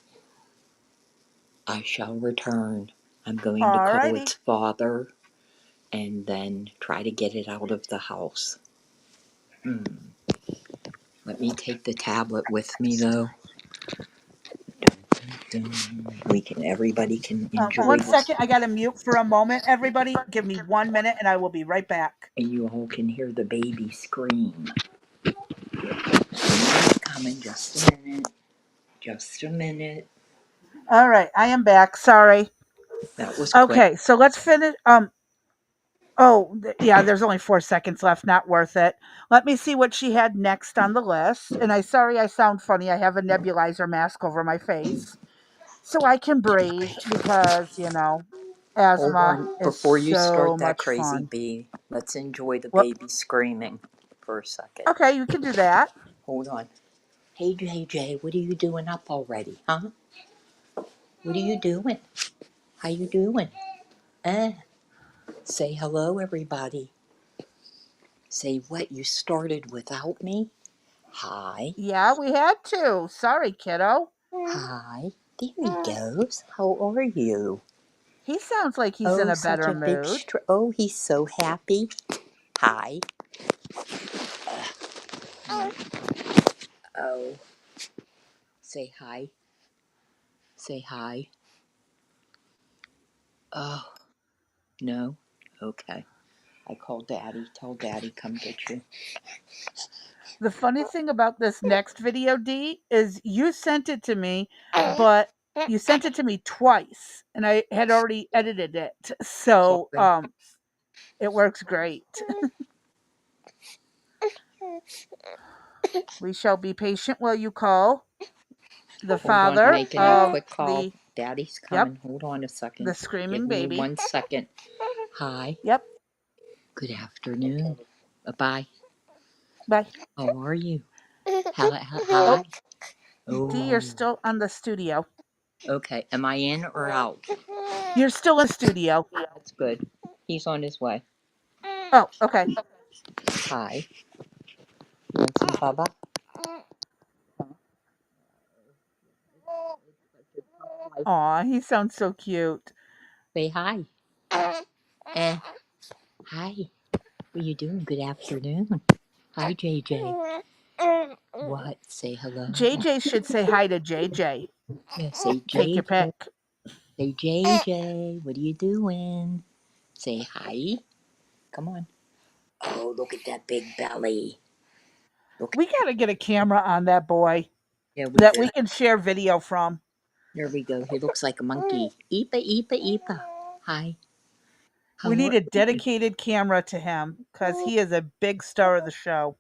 I shall return. I'm going to call its Alrighty. father and then try to get it out of the house. Hmm. Let me take the tablet with me, though. Everybody can enjoy One this, second. I got to mute for a moment, everybody. Give me 1 minute and I will be right back. and you all can hear the baby scream. It's coming, just a minute. Just a minute. All right. I am back. Sorry. That was quick. Okay. So let's finish. Yeah, there's only 4 seconds left. Not worth it. Let me see what she had next on the list. And sorry I sound funny. I have a nebulizer mask over my face so I can breathe because, Hold asthma on. is Before you so start that much crazy fun. bee, let's enjoy the Well, baby screaming for a second. okay, you can do that. Hold on. Hey, JJ, what are you doing up already, huh? What are you doing? How you doing? Eh? Say hello, everybody. Say what? You started without me? Hi. Yeah, we had to. Sorry, kiddo. Hi. There he goes. How are you? He sounds like he's in Oh, a such better a big mood. Oh, he's so happy. Hi. Oh, say hi. Say hi. Oh, no? Okay. I call Daddy. Tell Daddy come get you. The funny thing about this next video, D, is you sent it to me, but you sent it to me twice, and I had already edited it. So, Sorry. it works great. We shall be patient while you call the Hold on, father making a of quick call. the, Daddy's yep, coming. Hold on a the second. Give screaming me baby. 1 second. Hi. Yep. Good afternoon. Bye. Bye. How are you? Oh, Hi. D, you're Oh. still on the studio. Okay. Am I in or out? You're still in the studio. That's good. He's on his way. Oh, okay. Hi. You want some Bubba? Aw, he sounds so cute. Say hi. Eh. Hi. What are you doing? Good afternoon. Hi, JJ. What? Say hello. JJ should say hi to JJ. Yeah, say Take your JJ. pick. Say JJ. What are you doing? Say hi. Come on. Oh, look at that big belly. Look. We got to get a camera on that boy Yeah, we that do. we can share video from. There we go. He looks like a monkey. Eepa, eepa, eepa. Hi. We How need are a you? dedicated camera to him because he is a big star of the show,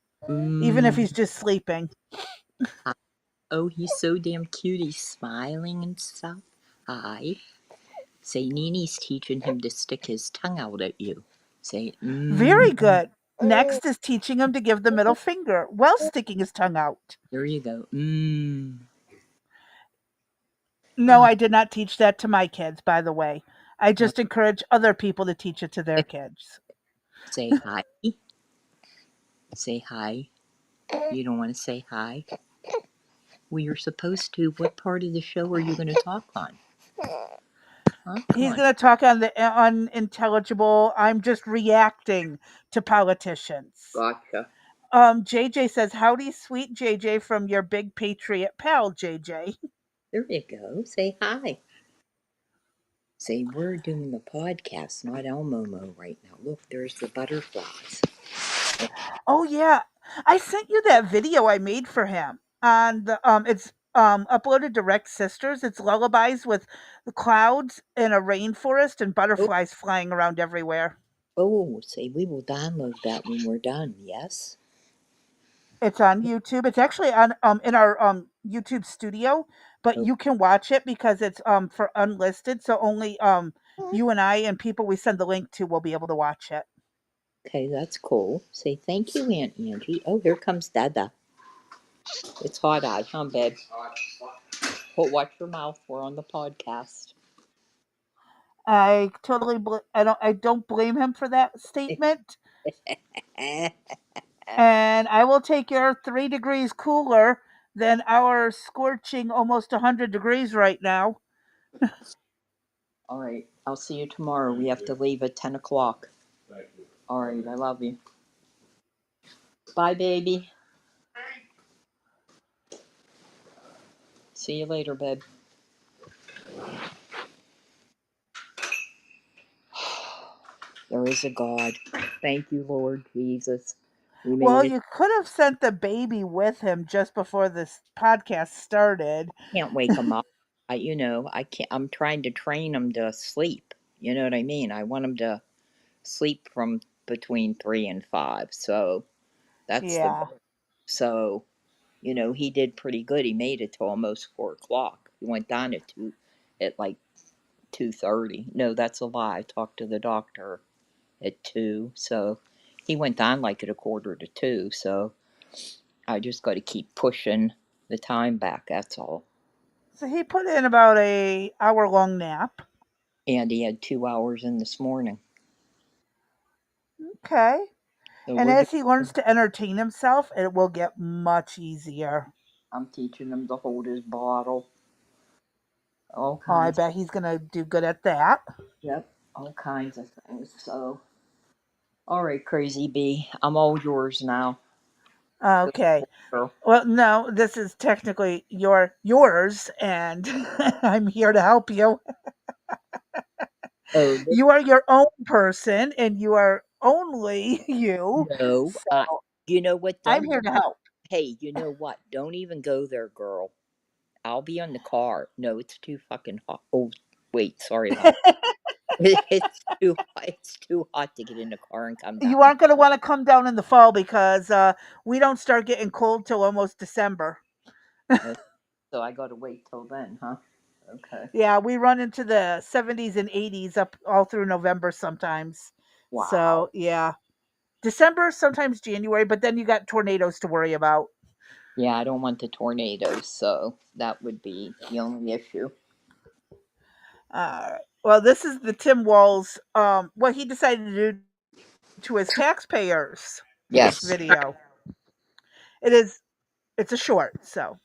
even if Mmm. he's just sleeping. Oh, he's so damn cute. He's smiling and stuff. Hi. Say, Nini's teaching him to stick his tongue out at you. Say, Very mmm. good. Next is teaching him to give the middle finger while sticking his tongue out. There you go. Mmm. No, Oh, I did not teach that to my kids, by the way. I just encourage other people to teach it to their kids. say hi. Say hi. You don't want to say hi? Well, you're supposed to. What part of the show are you going to talk on? Huh? Come He's on. going to talk on the unintelligible. I'm just reacting to politicians. Gotcha. JJ says, "Howdy, sweet JJ, from your big patriot pal, JJ." There you go. Say hi. Say, we're doing the podcast, not El Momo right now. Look, there's the butterflies. Oh yeah, I sent you that video I made for him. On the it's uploaded to Rex Sisters. It's lullabies with the clouds in a rainforest and Oh, butterflies flying around everywhere. oh, say, we will download that when we're done, yes? It's on YouTube. It's actually on in our YouTube studio, but Oh, you can watch it because it's for unlisted, so only you and I and people we send the link to will be able to watch it. okay, that's cool. Say thank you, Aunt Angie. Oh, here comes Dada. It's hot out, huh, babe? But watch your mouth. We're on the podcast. I don't blame him for that statement. And I will take your 3 degrees cooler than our scorching almost 100 degrees right now. All right, I'll see you tomorrow. We have to leave at 10 o'clock. All right, I love you. Bye, baby. See you later, babe. There is a God. Thank you, Lord Jesus. We Well, made it. you could have sent the baby with him just before this podcast started. Can't wake him up. I can't. I'm trying to train him to sleep. You know what I mean? I want him to sleep from between 3 and 5. So that's the Yeah. goal. So he did pretty good. He made it to almost 4 o'clock. He went down at like 2:30. No, that's a lie. I talked to the doctor at 2. So he went down like at a quarter to 2. So I just got to keep pushing the time back. That's all. So he put in about a hour long nap. And he had 2 hours in this morning. Okay. So And we're doing. as he learns to entertain himself, it will get much easier. I'm teaching him to hold his bottle. All Oh, I kinds. bet he's going to do good at that. Yep. All kinds of things. So, all right, Crazy Bee. I'm all yours now. Go, Okay. girl. Well, no, this is technically yours, and I'm here to help you. Oh, this. You are your own person, and you are only you. No. So You know what? I'm Don't. here to help. Hey, you know what? Don't even go there, girl. I'll be on the car. No, it's too fucking hot. Oh, wait. Sorry, hon. It's too hot to get in the car and come down. You aren't going to want to come down in the fall because we don't start getting cold till almost December. Uh, So I got to wait till then, huh? Okay. Yeah, we run into the 70s and 80s up all through November sometimes. So, Wow. yeah. December, sometimes January, but then you got tornadoes to worry about. Yeah, I don't want the tornadoes, so that would be the only issue. Well, this is the Tim Walz, what he decided to do to his taxpayers. This Yes. video. It is, it's a short, so.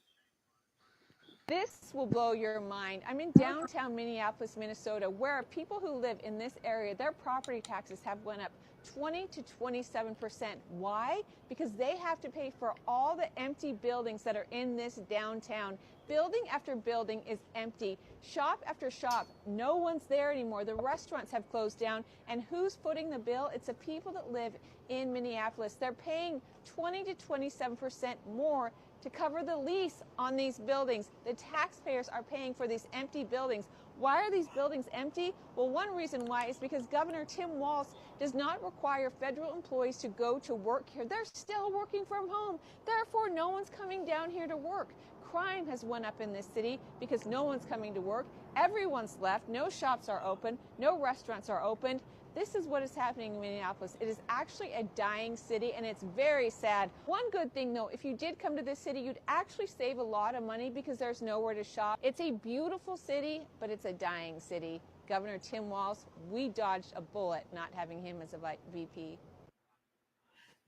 This will blow your mind. I'm in downtown Minneapolis, Minnesota, where people who live in this area, their property taxes have went up 20 to 27%. Why? Because they have to pay for all the empty buildings that are in this downtown. Building after building is empty. Shop after shop, no one's there anymore. The restaurants have closed down. And who's footing the bill? It's the people that live in Minneapolis. They're paying 20 to 27% more to cover the lease on these buildings. The taxpayers are paying for these empty buildings. Why are these buildings empty? Well, one reason why is because Governor Tim Walz does not require federal employees to go to work here. They're still working from home. Therefore, no one's coming down here to work. Crime has went up in this city because no one's coming to work. Everyone's left. No shops are open. No restaurants are opened. This is what is happening in Minneapolis. It is actually a dying city, and it's very sad. One good thing, though, if you did come to this city, you'd actually save a lot of money because there's nowhere to shop. It's a beautiful city, but it's a dying city. Governor Tim Walz, we dodged a bullet not having him as a VP.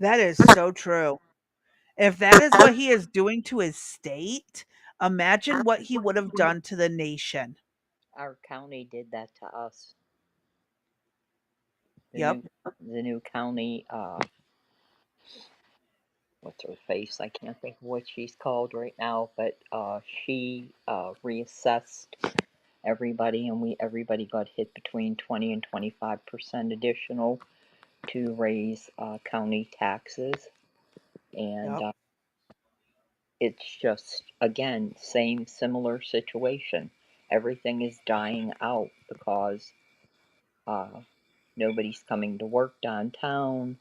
That is so true. If that is what he is doing to his state, imagine what he would have done to the nation. Our county did that to us. The Yep. new, the new county what's her face? I can't think of what she's called right now, but she reassessed everybody, and everybody got hit between 20 and 25% additional to raise county taxes, and Yep. it's just again same similar situation. Everything is dying out because nobody's coming to work downtown.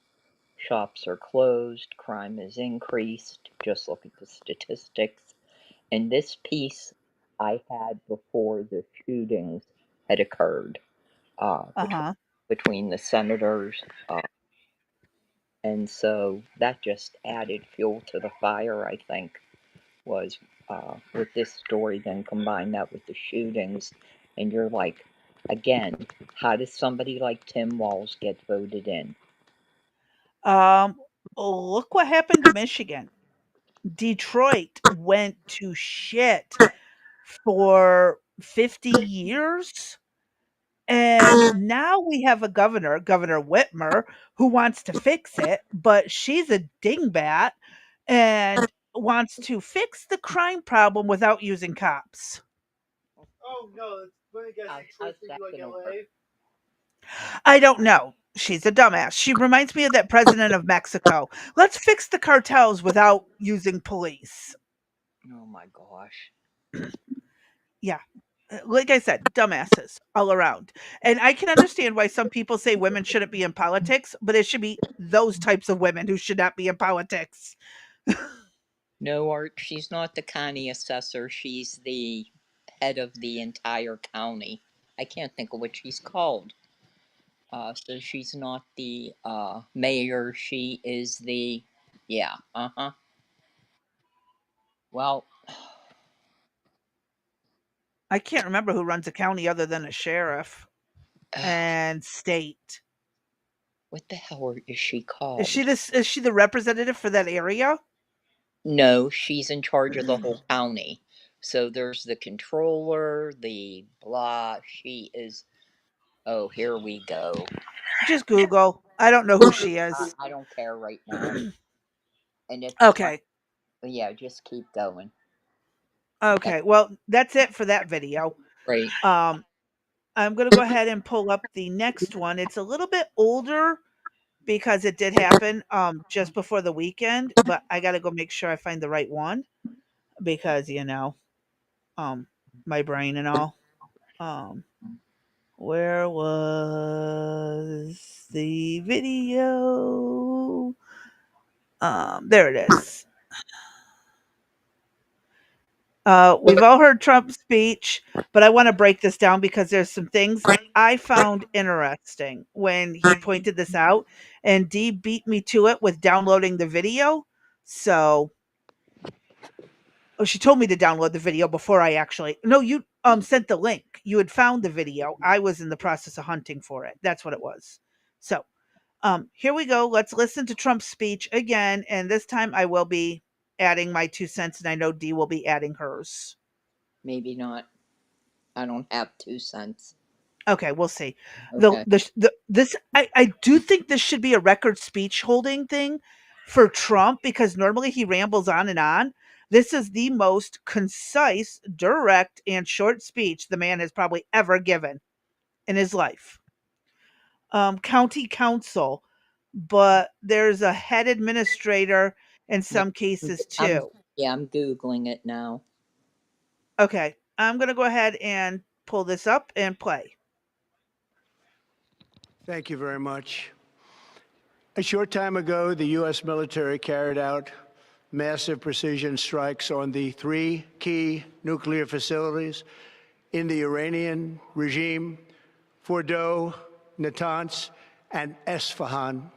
Shops are closed, crime has increased. Just look at the statistics. And this piece I had before the shootings had occurred between, Uh-huh. between the senators. And so that just added fuel to the fire, I think, was with this story, then combine that with the shootings. And you're like, again, how does somebody like Tim Walz get voted in? Um, Look what happened to Michigan. Detroit went to shit for 50 years. And now we have a governor, Governor Whitmer, who wants to fix it, but she's a dingbat and wants to fix the crime problem without using cops. How's that gonna work? I don't know. She's a dumbass. She reminds me of that president of Mexico. Let's fix the cartels without using police. Oh my gosh. Yeah. Like I said, dumbasses all around. And I can understand why some people say women shouldn't be in politics, but it should be those types of women who should not be in politics. No, Art, she's not the county assessor. She's the head of the entire county. I can't think of what she's called. So she's not the mayor. She is the, yeah, uh-huh. Well, I can't remember who runs a county other than a sheriff and state. what the hell is she Is she called? this is she the representative for that area? No, she's in charge of the whole county. So there's the controller, the blah. She is, oh, here we go. Just Google. I don't know who she is. I don't care right now. And it's funny. Okay. Yeah, just keep going. That's Okay. Well, that's it for that video. great. Um I'm going to go ahead and pull up the next one. It's a little bit older because it did happen just before the weekend, but I got to go make sure I find the right one because um my brain and all. Um where was the video? There it is. We've all heard Trump's speech, but I want to break this down because there's some things I found interesting when he pointed this out, and Dee beat me to it with downloading the video. So, oh, she told me to download the video before I actually. No, you sent the link. You had found the video. I was in the process of hunting for it. That's what it was. So, here we go. Let's listen to Trump's speech again, and this time I will be adding my 2 cents, and I know Dee will be adding hers. Maybe not. I don't have 2 cents. Okay, we'll see. Okay. I do think this should be a record speech holding thing for Trump because normally he rambles on and on. This is the most concise, direct, and short speech the man has probably ever given in his life. County council, but there's a head administrator in Yeah, some cases I'm too. yeah, I'm Googling it now. Okay, I'm going to go ahead and pull this up and play. Thank you very much. A short time ago, the U.S. military carried out massive precision strikes on the 3 key nuclear facilities in the Iranian regime, Fordow, Natanz, and Esfahan.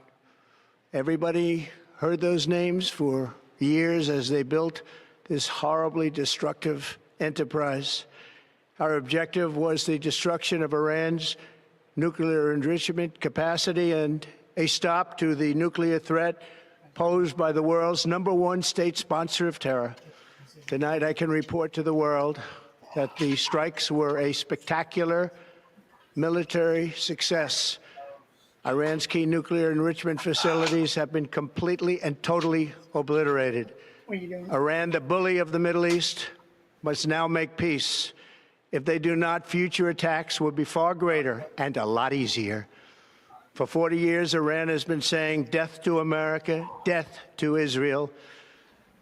Everybody heard those names for years as they built this horribly destructive enterprise. Our objective was the destruction of Iran's nuclear enrichment capacity and a stop to the nuclear threat posed by the world's #1 state sponsor of terror. Tonight, I can report to the world that the strikes were a spectacular military success. Iran's key nuclear enrichment facilities have been completely and totally obliterated. Iran, the bully of the Middle East, must now make peace. If they do not, future attacks will be far greater and a lot easier. For 40 years, Iran has been saying death to America, death to Israel.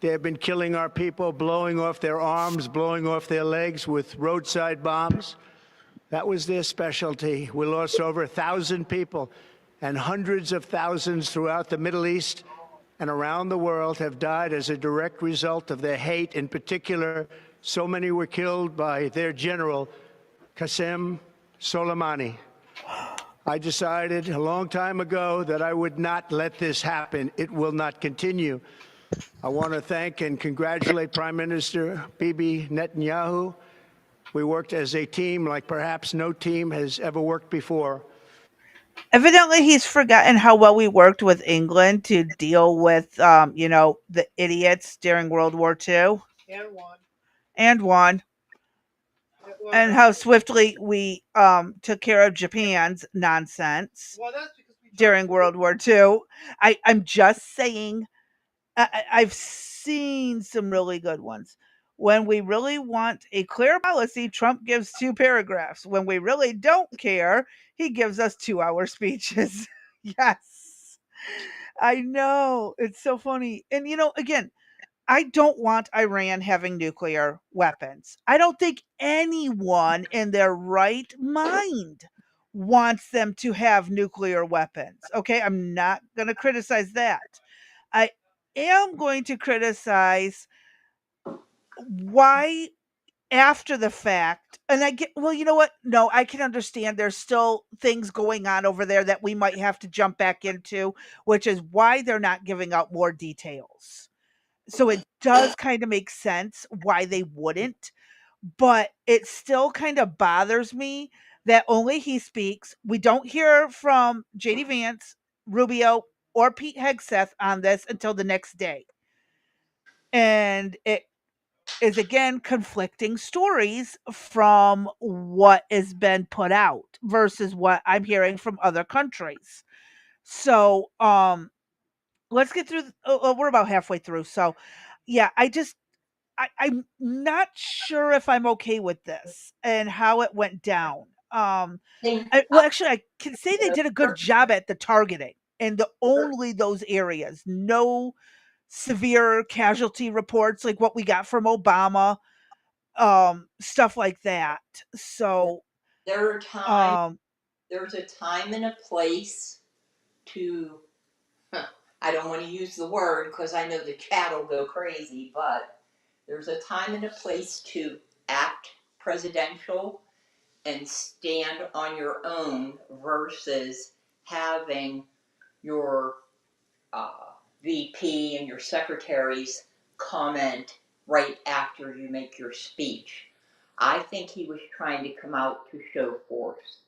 They have been killing our people, blowing off their arms, blowing off their legs with roadside bombs. That was their specialty. We lost over 1,000 people, and hundreds of thousands throughout the Middle East and around the world have died as a direct result of their hate. In particular, so many were killed by their general, Qasem Soleimani. I decided a long time ago that I would not let this happen. It will not continue. I want to thank and congratulate Prime Minister Bibi Netanyahu. We worked as a team like perhaps no team has ever worked before. Evidently, he's forgotten how well we worked with England to deal with, the idiots during World War II and won, and how swiftly we took care of Japan's nonsense during World War II. I'm just saying, I've seen some really good ones. When we really want a clear policy, Trump gives two paragraphs. When we really don't care, he gives us 2-hour speeches. Yes, I know. It's so funny. And, again, I don't want Iran having nuclear weapons. I don't think anyone in their right mind wants them to have nuclear weapons. Okay, I'm not going to criticize that. I am going to criticize why after the fact, and I get, well, you know what? No, I can understand there's still things going on over there that we might have to jump back into, which is why they're not giving out more details. So it does kind of make sense why they wouldn't, but it still kind of bothers me that only he speaks. We don't hear from JD Vance, Rubio, or Pete Hegseth on this until the next day. And it is again conflicting stories from what has been put out versus what I'm hearing from other countries. So let's get through we're about halfway through. So yeah, I'm not sure if I'm okay with this and how it went down. Well, actually, I can say they did a good job at the targeting and the only those areas. No severe casualty reports like what we got from Obama, stuff like that. So, There are times, um, there's a time and a place to, I don't want to use the word because I know the chat will go crazy, but there's a time and a place to act presidential and stand on your own versus having your uh, VP and your secretaries comment right after you make your speech. I think he was trying to come out to show force.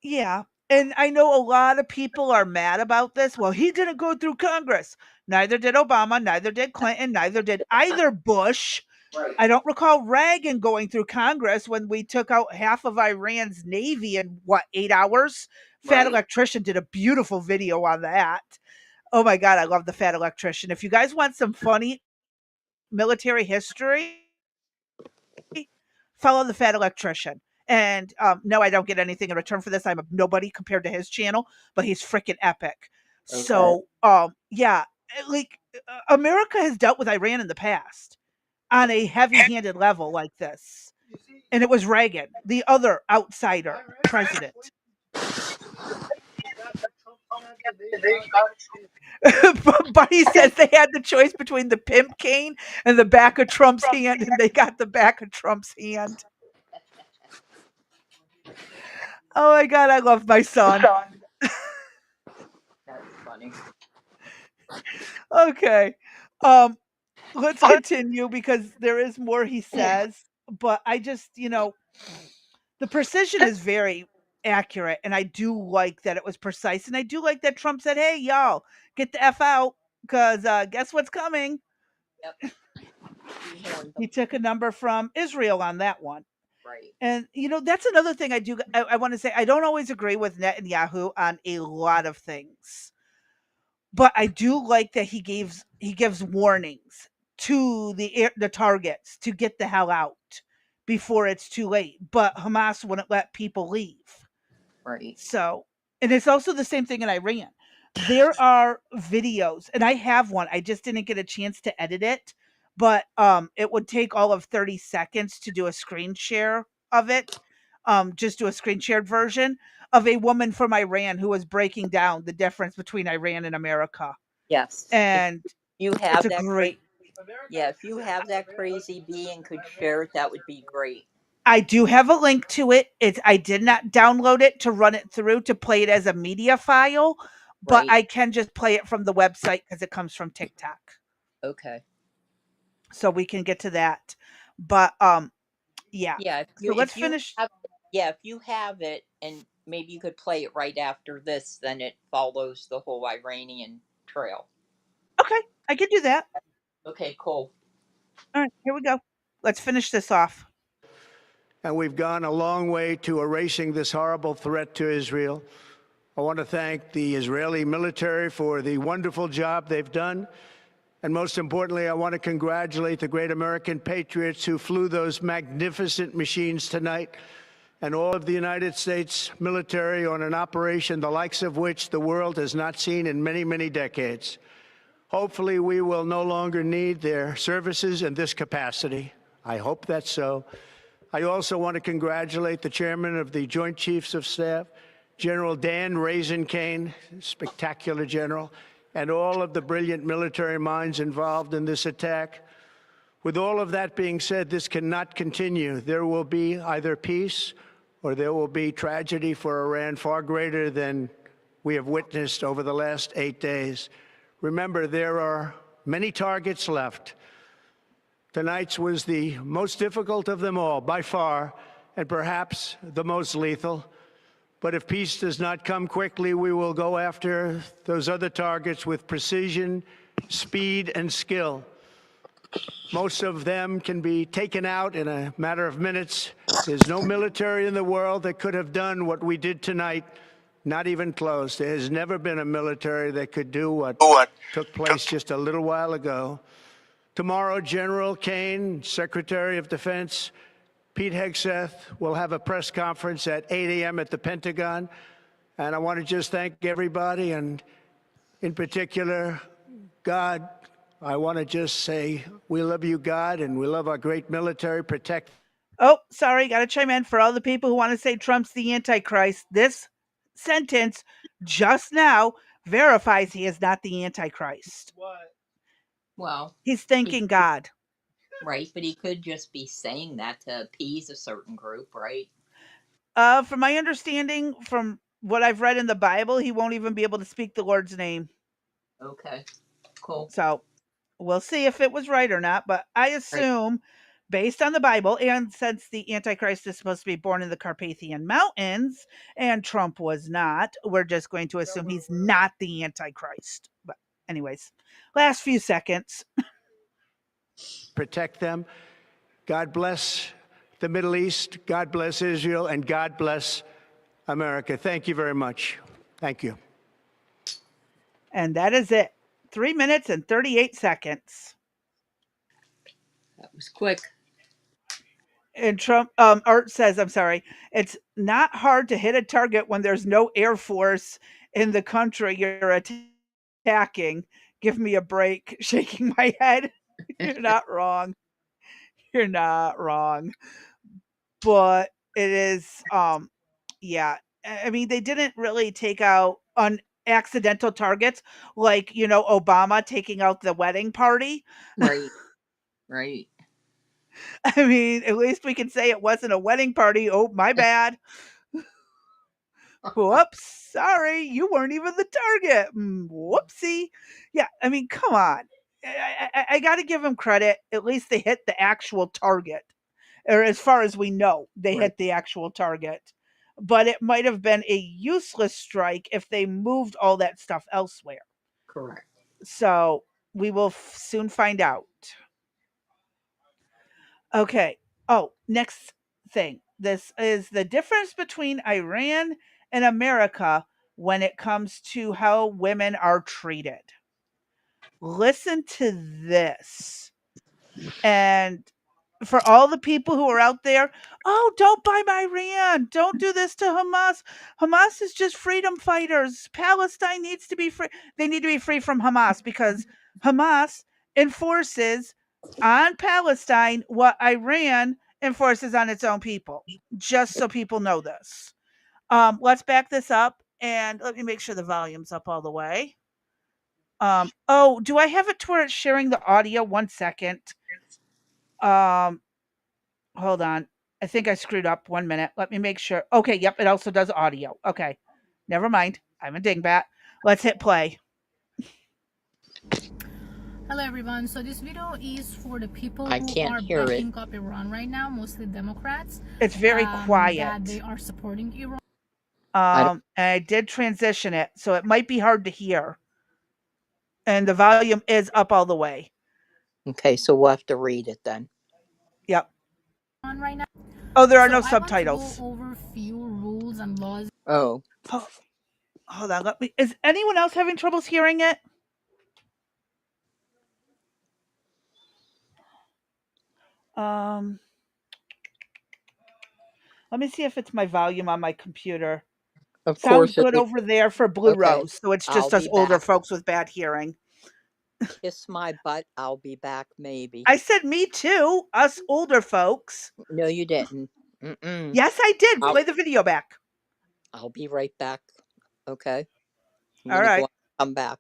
yeah. And I know a lot of people are mad about this. Well, he didn't go through Congress. Neither did Obama, neither did Clinton, neither did either Bush. Right. I don't recall Reagan going through Congress when we took out half of Iran's navy in what, 8 hours? Fat Right. Electrician did a beautiful video on that. Oh my God, I love the Fat Electrician. If you guys want some funny military history, follow the Fat Electrician. And no, I don't get anything in return for this. I'm a nobody compared to his channel, but he's freaking epic. Okay. So, yeah, like America has dealt with Iran in the past on a heavy-handed level like this, and it was Reagan, the other outsider president. Buddy says they had the choice between the pimp cane and the back of Trump's hand, and they got the back of Trump's hand. Oh my God, I love my son. That's funny. Okay. Um, let's continue because there is more he says, but I just, the precision is very accurate, and I do like that it was precise, and I do like that Trump said, "Hey, y'all, get the f out, because guess what's coming." Yep. He took a number from Israel on that one. Right. And that's another thing I do. I want to say I don't always agree with Netanyahu on a lot of things, but I do like that he gives warnings to the targets to get the hell out before it's too late. But Hamas wouldn't let people leave. Right. So, and it's also the same thing in Iran. There are videos, and I have one. I just didn't get a chance to edit it, but it would take all of 30 seconds to do a screen share of it. Just do a screen shared version of a woman from Iran who was breaking down the difference between Iran and America. Yes. If And you it's have a that crazy, great yeah, if you have that crazy bee and could share it, that would be great. I do have a link to it. I did not download it to run it through to play it as a media file, but Right. I can just play it from the website because it comes from TikTok. Okay. So we can get to that. But yeah. Yeah. So let's finish. If you have it, and maybe you could play it right after this, then it follows the whole Iranian trail. Okay, I can do that. Okay. Cool. All right, here we go. Let's finish this off. And we've gone a long way to erasing this horrible threat to Israel. I want to thank the Israeli military for the wonderful job they've done. And most importantly, I want to congratulate the great American patriots who flew those magnificent machines tonight, and all of the United States military on an operation the likes of which the world has not seen in many, many decades. Hopefully, we will no longer need their services in this capacity. I hope that's so. I also want to congratulate the chairman of the Joint Chiefs of Staff, General Dan Raisin Kane, spectacular general, and all of the brilliant military minds involved in this attack. With all of that being said, this cannot continue. There will be either peace or there will be tragedy for Iran far greater than we have witnessed over the last 8 days. Remember, there are many targets left. Tonight's was the most difficult of them all, by far, and perhaps the most lethal. But if peace does not come quickly, we will go after those other targets with precision, speed, and skill. Most of them can be taken out in a matter of minutes. There's no military in the world that could have done what we did tonight, not even close. There has never been a military that could do what took place just a little while ago. Tomorrow, General Kane, Secretary of Defense, Pete Hegseth will have a press conference at 8 a.m. at the Pentagon. And I want to just thank everybody, and in particular, God. I want to just say we love you, God, and we love our great military. Protect. Oh, sorry, got to chime in for all the people who want to say Trump's the Antichrist. This sentence just now verifies he is not the Antichrist. Well, He's he, thanking God. right, but he could just be saying that to appease a certain group, right? From my understanding, from what I've read in the Bible, he won't even be able to speak the Lord's name. Okay. Cool. So we'll see if it was right or not. But I Right. assume, based on the Bible, and since the Antichrist is supposed to be born in the Carpathian Mountains and Trump was not, we're just going to assume he's not the Antichrist. But, anyways, last few seconds. Protect them. God bless the Middle East. God bless Israel. And God bless America. Thank you very much. Thank you. And that is it. 3 minutes and 38 seconds. That was quick. And Trump, Art says, I'm sorry, it's not hard to hit a target when there's no Air Force in the country you're attacking. Give me a break. Shaking my head. You're not wrong. You're not wrong. But it is, yeah. I mean, they didn't really take out accidental targets like, Obama taking out the wedding party. Right. Right. I mean, at least we can say it wasn't a wedding party. Oh, my bad. Whoops, sorry, you weren't even the target. Whoopsie. Yeah, I mean, come on. I got to give them credit. At least they hit the actual target, or as far as we know, they Right. hit the actual target. But it might have been a useless strike if they moved all that stuff elsewhere. Correct. So we will soon find out. Okay. Oh, next thing. This is the difference between Iran and America when it comes to how women are treated. Listen to this. And for all the people who are out there, oh, don't buy Iran. Don't do this to Hamas. Hamas is just freedom fighters. Palestine needs to be free. They need to be free from Hamas because Hamas enforces on Palestine what Iran enforces on its own people. Just so people know this. Let's back this up and let me make sure the volume's up all the way. Oh, do I have it to where it's sharing the audio? 1 second. Um, Hold on. I think I screwed up. 1 minute. Let me make sure. Okay, yep, it also does audio. Okay. Never mind. I'm a dingbat. Let's hit play. Hello everyone, so this video is for the people I who can't are hear it. backing up Iran right now, mostly Democrats, It's very quiet. that they are supporting Iran. I don't. And I did transition it, so it might be hard to hear. And the volume is up all the way. Okay, so we'll have to read it then. Yep. Right now. Oh, there are So no I want to subtitles. go over a few rules and laws. Oh, Oh, hold on. Let me. Is anyone else having troubles hearing it? Um, Let me see if it's my volume on my computer. of Sounds course it good is. over there for Blue Okay, Rose, so it's I'll just us be older back. folks with bad hearing. Kiss my butt. I'll be back maybe. I said me too, us older folks. No, you didn't. Mm-mm. Yes, I did. I'll, Play the video back. I'll be right back. Okay. I'm All going to go right. out and come back.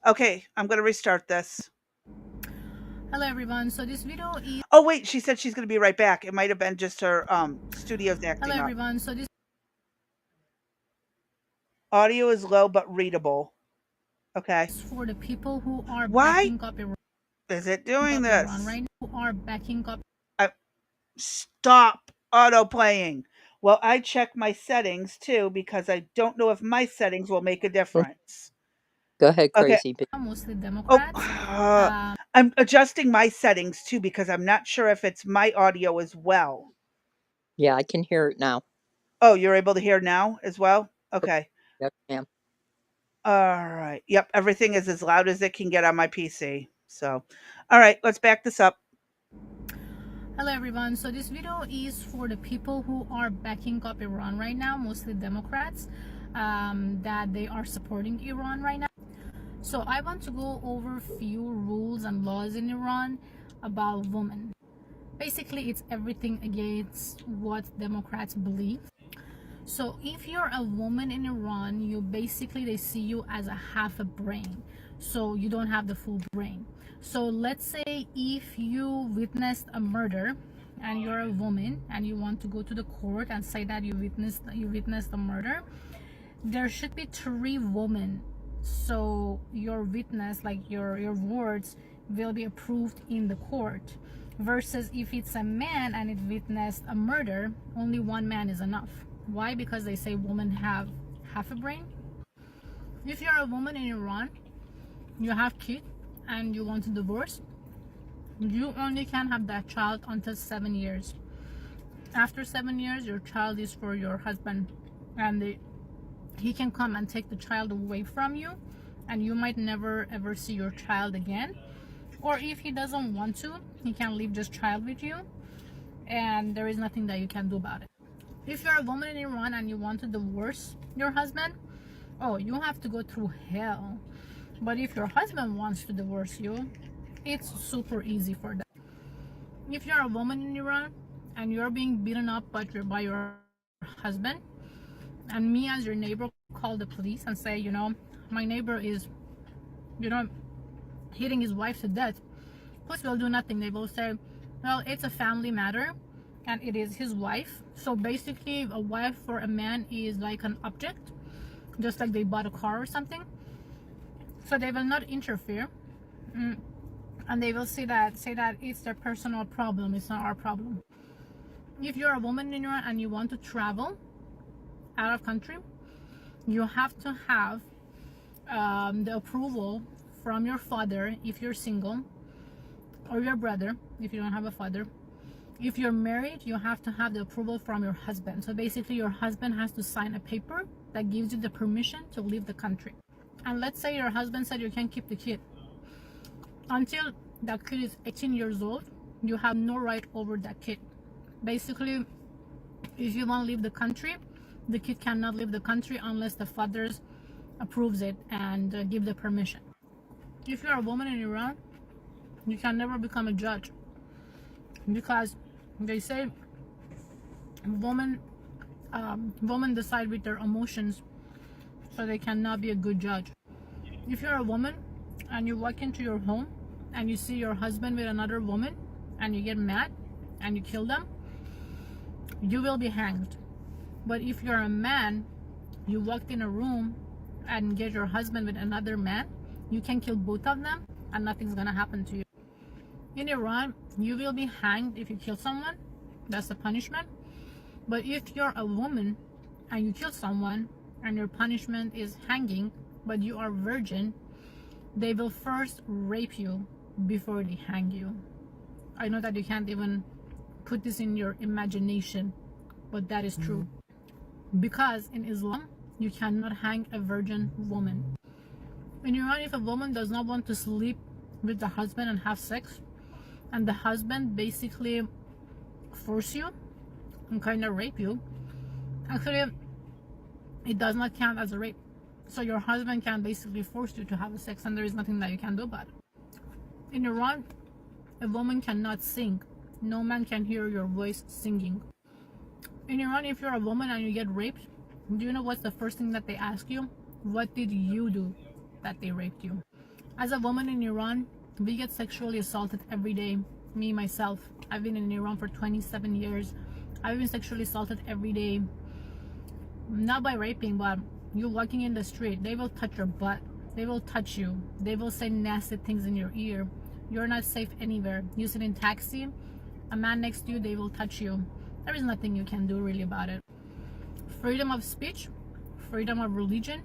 Okay, I'm going to restart this. Hello everyone, so this video is... Oh, wait, she said she's going to be right back. It might have been just her studio's acting Hello up. everyone, so this... Audio is low but readable. Okay. is for the people who are Why backing up Iran. is it doing this? Right now, who are backing up... Stop auto playing. Well, I check my settings too because I don't know if my settings will make a difference. Go ahead, Okay. crazy bitch. mostly Oh, Democrats. I'm adjusting my settings too because I'm not sure if it's my audio as well. Yeah, I can hear it now. Oh, you're able to hear now as well? Okay. Yes, ma'am. All right. Yep, everything is as loud as it can get on my PC. So, all right, let's back this up. Hello everyone, so this video is for the people who are backing up Iran right now, mostly Democrats, that they are supporting Iran right now. So I want to go over a few rules and laws in Iran about women. Basically, it's everything against what Democrats believe. So if you're a woman in Iran, they see you as a half a brain, so you don't have the full brain. So let's say if you witnessed a murder and you're a woman and you want to go to the court and say that you witnessed a murder, there should be 3 women, so your witness, like your words, will be approved in the court, versus if it's a man and it witnessed a murder, only 1 man is enough. Why? Because they say women have half a brain. If you're a woman in Iran, you have kids and you want to divorce, you only can have that child until 7 years. After 7 years, your child is for your husband, and he can come and take the child away from you, and you might never ever see your child again. Or if he doesn't want to, he can leave this child with you, and there is nothing that you can do about it. If you're a woman in Iran and you want to divorce your husband, oh, you have to go through hell. But if your husband wants to divorce you, it's super easy for them. If you're a woman in Iran and you're being beaten up by your husband, and me as your neighbor call the police and say, my neighbor is, hitting his wife to death, police will do nothing. They will say, well, it's a family matter and it is his wife. So basically, a wife for a man is like an object, just like they bought a car or something. So they will not interfere, and they will say that it's their personal problem, it's not our problem. If you're a woman in Iran and you want to travel out of country, you have to have the approval from your father if you're single, or your brother if you don't have a father, If you're married, you have to have the approval from your husband. So basically, your husband has to sign a paper that gives you the permission to leave the country. And let's say your husband said you can't keep the kid. Until that kid is 18 years old, you have no right over that kid. Basically, if you want to leave the country, the kid cannot leave the country unless the father approves it and give the permission. If you're a woman in Iran, you can never become a judge, because they say women women decide with their emotions, so they cannot be a good judge. If you're a woman and you walk into your home and you see your husband with another woman and you get mad and you kill them, you will be hanged. But if you're a man, you walked in a room and get your husband with another man, you can kill both of them and nothing's gonna happen to you. In Iran, you will be hanged if you kill someone. That's the punishment. But if you're a woman and you kill someone and your punishment is hanging, but you are virgin, they will first rape you before they hang you. I know that you can't even put this in your imagination, but that is true. Because in Islam, you cannot hang a virgin woman. In Iran, if a woman does not want to sleep with the husband and have sex, and the husband basically force you and kind of rape you, actually it does not count as a rape. So your husband can basically force you to have sex and there is nothing that you can do about it. In Iran, a woman cannot sing. No man can hear your voice singing. In Iran, if you're a woman and you get raped, do you know what's the first thing that they ask you? What did you do that they raped you? As a woman in Iran, we get sexually assaulted every day. Me, myself, I've been in Iran for 27 years. I've been sexually assaulted every day. Not by raping, but you walking in the street, they will touch your butt. They will touch you. They will say nasty things in your ear. You're not safe anywhere. You sit in taxi, a man next to you, they will touch you. There is nothing you can do really about it. Freedom of speech, freedom of religion,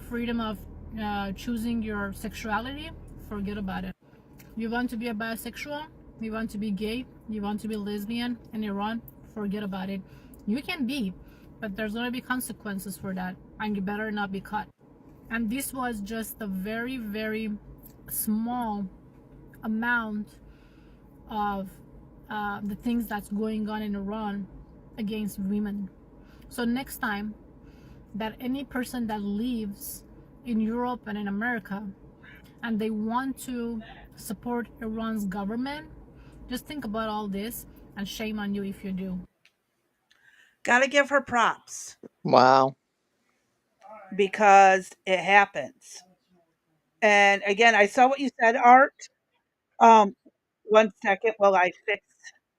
freedom of choosing your sexuality, forget about it. You want to be a bisexual, you want to be gay, you want to be lesbian in Iran, forget about it. You can be, but there's going to be consequences for that, and you better not be caught. And this was just a very, very small amount of the things that's going on in Iran against women. So next time that any person that lives in Europe and in America and they want to support Iran's government, just think about all this, and shame on you if you do. Gotta give her props Wow. because it happens. And again, I saw what you said, Art. Um, one second while I fix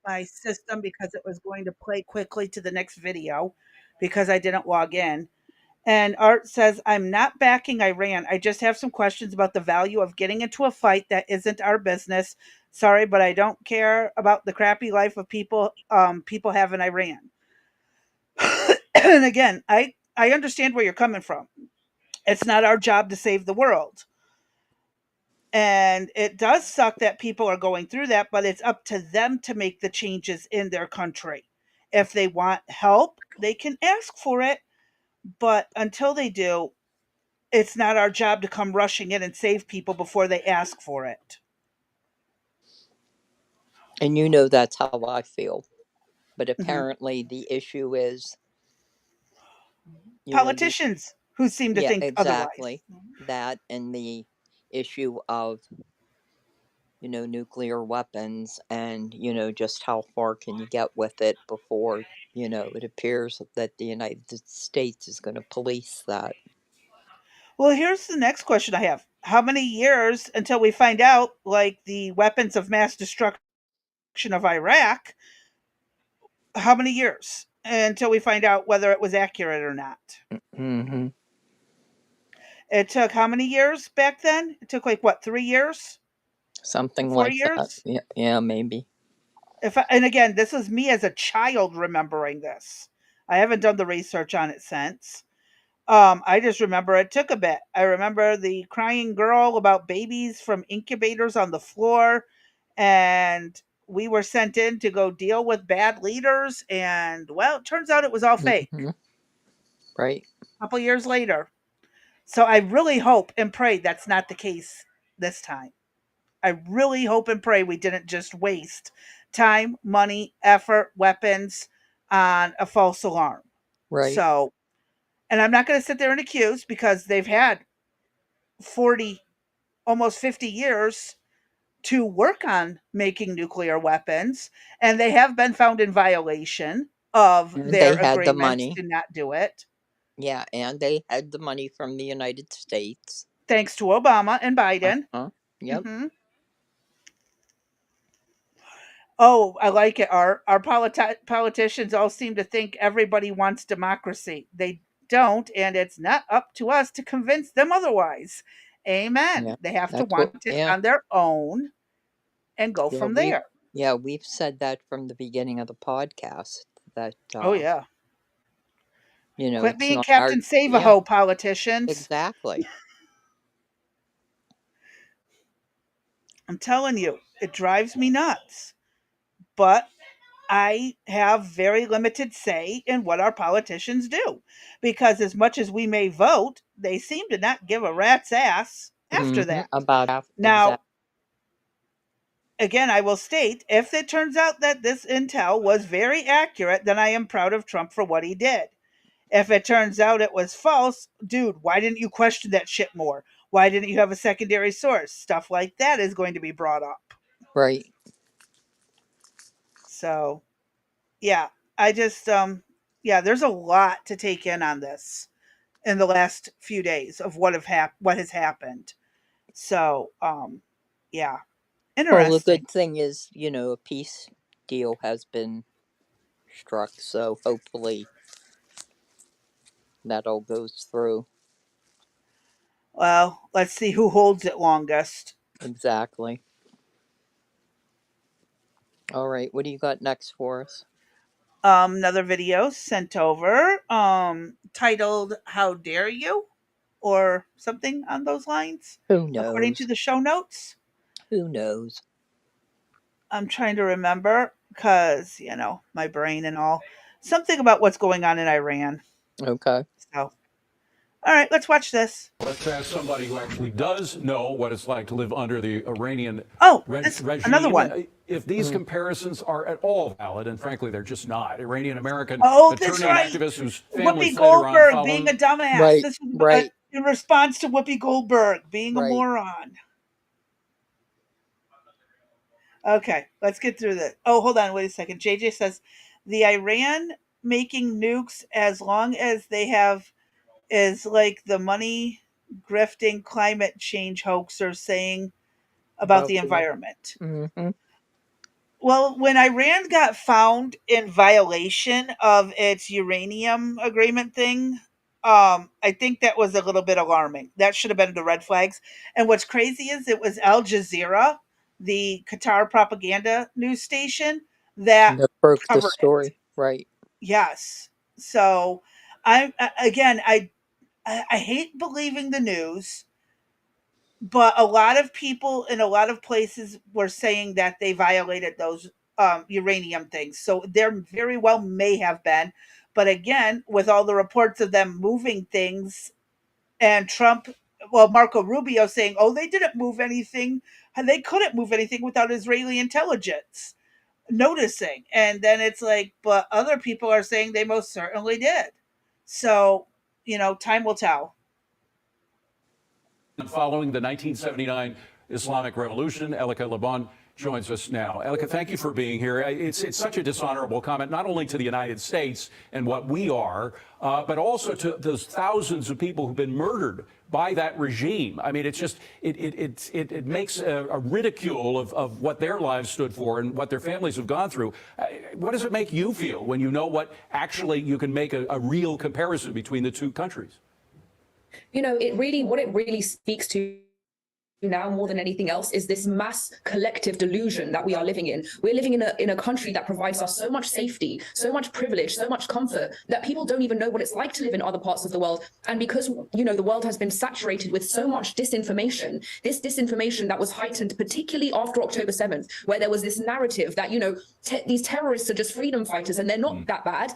my system because it was going to play quickly to the next video because I didn't log in. And Art says, I'm not backing Iran. I just have some questions about the value of getting into a fight that isn't our business. Sorry, but I don't care about the crappy life of people have in Iran. And again, I understand where you're coming from. It's not our job to save the world. And it does suck that people are going through that, but it's up to them to make the changes in their country. If they want help, they can ask for it. But until they do, it's not our job to come rushing in and save people before they ask for it. And you know that's how I feel. But Mhm. apparently the issue is, the Politicians who seem to yeah, think otherwise. exactly. That and the issue of, nuclear weapons and, just how far can you get with it before, it appears that the United States is going to police that. Well, here's the next question I have. How many years until we find out, like the weapons of mass destruction of Iraq? How many years until we find out whether it was accurate or not? Hmm. It took how many years back then? It took like what, 3 years? Something 4 like that. years? Yeah, yeah, maybe. And again, this is me as a child remembering this. I haven't done the research on it since. I just remember it took a bit. I remember the crying girl about babies from incubators on the floor, and we were sent in to go deal with bad leaders, and well, it turns out it was all fake. Mhm. Right. A couple years later. So I really hope and pray that's not the case this time. I really hope and pray we didn't just waste time, money, effort, weapons on a false alarm. Right. So, and I'm not going to sit there and accuse, because they've had 40, almost 50 years to work on making nuclear weapons, and they have been found in violation of And their they had the agreements money. to not do it, Yeah, and they had the money from the United States. thanks to Obama and Biden. Uh-huh. Yep. Hmm. Oh, I like it. Our politicians all seem to think everybody wants democracy. They don't, and it's not up to us to convince them otherwise. Yeah. Amen. They have to That's what, want it yeah. on their own and go Yeah, from there. we've said that from the beginning of the podcast that Oh yeah. Quit it's being not our, Captain yeah, Save-A-Ho, politicians. exactly. I'm telling you, it drives me nuts. But I have very limited say in what our politicians do, because as much as we may vote, they seem to not give a rat's ass after Hmm. that. About half, Now, exactly. again, I will state, if it turns out that this intel was very accurate, then I am proud of Trump for what he did. If it turns out it was false, dude, why didn't you question that shit more? Why didn't you have a secondary source? Stuff like that is going to be brought up. Right. So, yeah, I just yeah, there's a lot to take in on this in the last few days of what has happened. So, yeah, Well, the interesting. good thing is, a peace deal has been struck, so hopefully that all goes through. Well, let's see who holds it longest. Exactly. All right, what do you got next for us? Another video sent over, titled "How Dare You," or something on those lines, Who according to knows? the show notes. Who knows? I'm trying to remember, because my brain and all. Something about what's going on in Iran. Okay. So, all right, let's watch this. Let's ask somebody who actually does know what it's like to live under the Iranian Oh, this another regime. one. If these comparisons are at all valid, and frankly, they're just not. Iranian American Oh, that's attorney and right. activist whose family Whoopi fled Iran Goldberg being a following. dumbass. Right, This was right, in response to Whoopi Goldberg being a right. moron. Okay, let's get through this. Oh, hold on, wait a second. JJ says the Iran making nukes as long as they have is like the money grifting climate change hoaxer saying about About the the, environment. mm-hmm. Well, when Iran got found in violation of its uranium agreement thing, I think that was a little bit alarming. That should have been the red flags. And what's crazy is it was Al Jazeera, the Qatar propaganda news station, that That broke the covered it. story. Right. Yes. So I hate believing the news, but a lot of people in a lot of places were saying that they violated those uranium things. So there very well may have been. But again, with all the reports of them moving things, and Trump, well, Marco Rubio saying, oh, they didn't move anything. They couldn't move anything without Israeli intelligence noticing. And then it's like, but other people are saying they most certainly did. So, time will tell. Following the 1979 Islamic Revolution, Elika Laban joins us now. Elika, thank you for being here. It's such a dishonorable comment, not only to the United States and what we are, but also to those thousands of people who've been murdered by that regime. I mean, it's just, it makes a ridicule of what their lives stood for and what their families have gone through. What does it make you feel when you know what actually you can make a real comparison between the two countries? What it really speaks to now more than anything else is this mass collective delusion that we are living in. We're living in a country that provides us so much safety, so much privilege, so much comfort that people don't even know what it's like to live in other parts of the world. And because, you know, the world has been saturated with so much disinformation, this disinformation that was heightened particularly after October 7th, where there was this narrative that, you know, these terrorists are just freedom fighters and they're not that bad.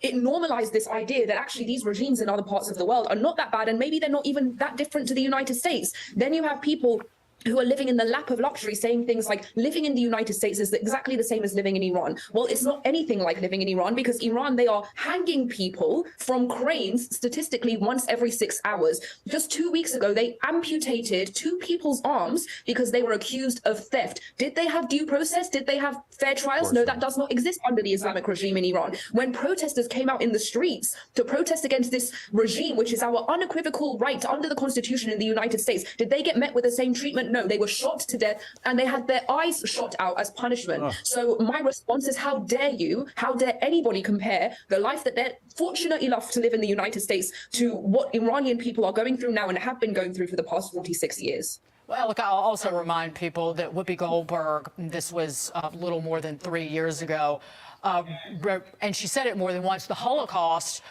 It normalized this idea that actually these regimes in other parts of the world are not that bad, and maybe they're not even that different to the United States. Then you have people who are living in the lap of luxury saying things like living in the United States is exactly the same as living in Iran. Well, it's not anything like living in Iran, because Iran, they are hanging people from cranes statistically once every 6 hours. Just 2 weeks ago, they amputated 2 people's arms because they were accused of theft. Did they have due process? Did they have fair trials? No, that does not exist under the Islamic regime in Iran. When protesters came out in the streets to protest against this regime, which is our unequivocal right under the Constitution in the United States, did they get met with the same treatment? No, they were shot to death and they had their eyes shot out as punishment. So my response is, how dare you, how dare anybody compare the life that they're fortunate enough to live in the United States to what Iranian people are going through now and have been going through for the past 46 years. Well, look, I'll also remind people that Whoopi Goldberg, this was a little more than 3 years ago, and she said it more than once, the Holocaust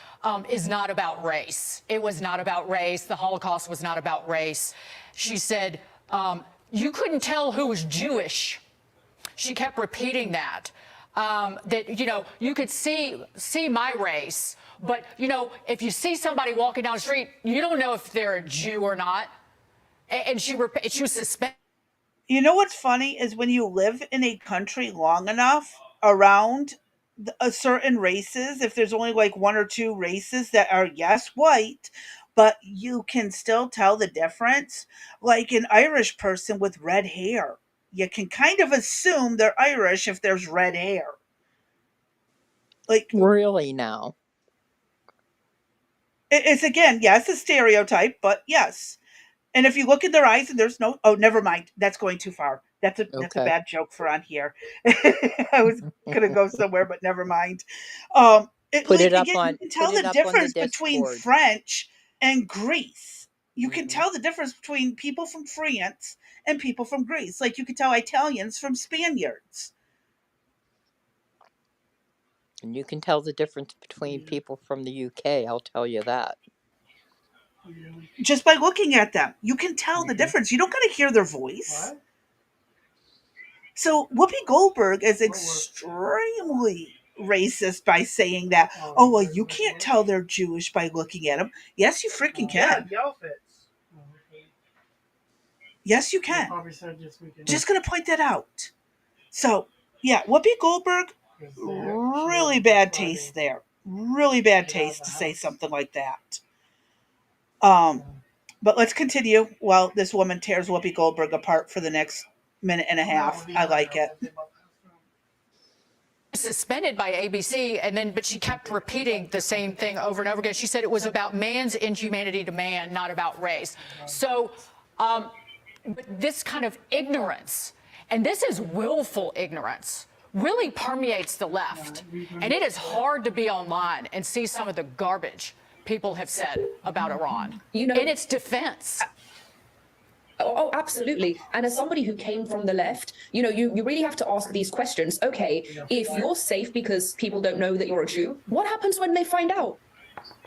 is not about race. It was not about race. The Holocaust was not about race. She said, you couldn't tell who was Jewish. She kept repeating that. That, you know, you could see my race, but, you know, if you see somebody walking down the street, you don't know if they're a Jew or not. And she was suspended. You know what's funny is when you live in a country long enough around certain races, if there's only like 1 or 2 races that are, yes, white, but you can still tell the difference. Like an Irish person with red hair, you can kind of assume they're Irish if there's red hair. Like, Really now? it's again, yes, a stereotype, but yes. And if you look in their eyes and there's no, oh, never mind, that's going too far. That's a Okay. bad joke for on here. I was gonna go somewhere, but never mind. Put it up Again, on you can tell put it the up on the difference between Discord. French and Greece. You can Mhm. tell the difference between people from France and people from Greece. Like you can tell Italians from Spaniards. And you can tell the difference between people from the UK, I'll tell you that. Just by looking at them, you can tell the difference. You don't got to hear their voice. What? So Whoopi Goldberg is extremely racist by saying that, oh, well, you can't tell they're Jewish by looking at them. Yes, you freaking Yeah, can. the outfits. Yes, you They can. probably said this weekend. Just going to point that out. So, yeah, Whoopi Goldberg, really bad taste there. Really bad taste to say something like that. But let's continue while this woman tears Whoopi Goldberg apart for the next minute and a half. I like it. Suspended by ABC, but she kept repeating the same thing over and over again. She said it was about man's inhumanity to man, not about race. So, but this kind of ignorance, and this is willful ignorance, really permeates the left. And it is hard to be online and see some of the garbage people have said about Iran, You know, in its defense. Oh, absolutely. And as somebody who came from the left, you know, you really have to ask these questions. Okay, if you're safe because people don't know that you're a Jew, what happens when they find out?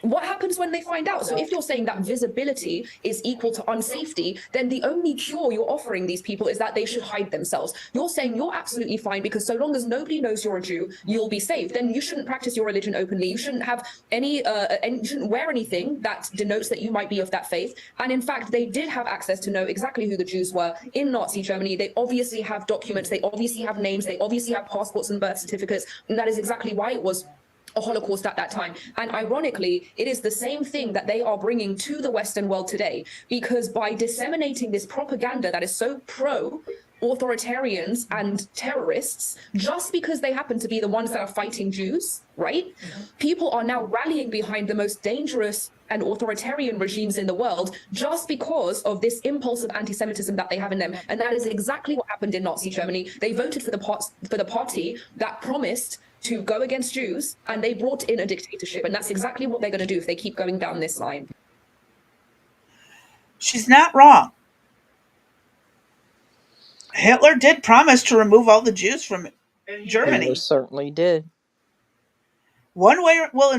What happens when they find out? So if you're saying that visibility is equal to unsafety, then the only cure you're offering these people is that they should hide themselves. You're saying you're absolutely fine because so long as nobody knows you're a Jew, you'll be safe. Then you shouldn't practice your religion openly. You shouldn't have any, and you shouldn't wear anything that denotes that you might be of that faith. And in fact, they did have access to know exactly who the Jews were in Nazi Germany. They obviously have documents. They obviously have names. They obviously have passports and birth certificates. And that is exactly why it was a Holocaust at that time. And ironically, it is the same thing that they are bringing to the Western world today, because by disseminating this propaganda that is so pro authoritarians and terrorists, just because they happen to be the ones that are fighting Jews, right? People are now rallying behind the most dangerous and authoritarian regimes in the world just because of this impulse of anti-Semitism that they have in them. And that is exactly what happened in Nazi Germany. They voted for the party that promised to go against Jews, and they brought in a dictatorship. And that's exactly what they're going to do if they keep going down this line. She's not wrong. Hitler did promise to remove all the Jews from He Germany. most certainly did. One way, well,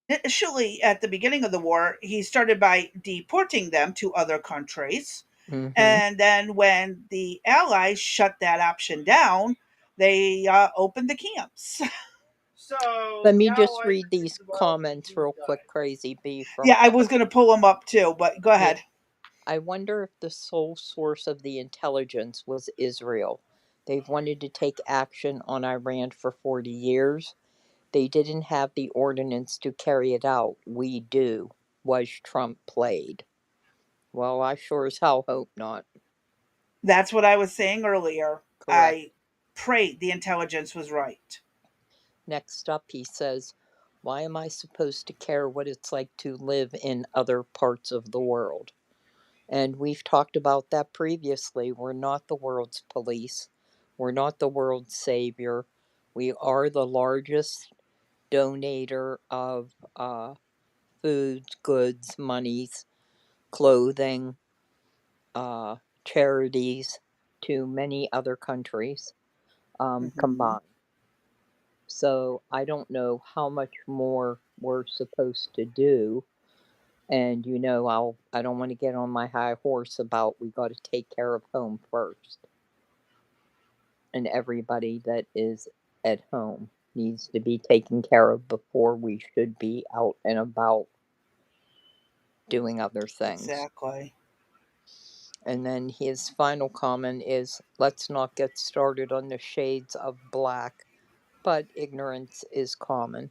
initially at the beginning of the war, he started by deporting them to other countries. Mm-hmm. And then when the Allies shut that option down, they opened the camps. Let me just read these comments real quick, Crazy B. Yeah, From I was going to pull them up too, but go yeah. ahead. I wonder if the sole source of the intelligence was Israel. They've wanted to take action on Iran for 40 years. They didn't have the ordinance to carry it out. We do. Was Trump played? Well, I sure as hell hope not. That's what I was saying earlier. Correct. I prayed the intelligence was right. Next up, he says, why am I supposed to care what it's like to live in other parts of the world? And we've talked about that previously. We're not the world's police. We're not the world's savior. We are the largest donator of foods, goods, monies, clothing, charities to many other countries combined. So I don't know how much more we're supposed to do. And I don't want to get on my high horse about we got to take care of home first. And everybody that is at home needs to be taken care of before we should be out and about doing other things. Exactly. And then his final comment is, let's not get started on the shades of black, but ignorance is common.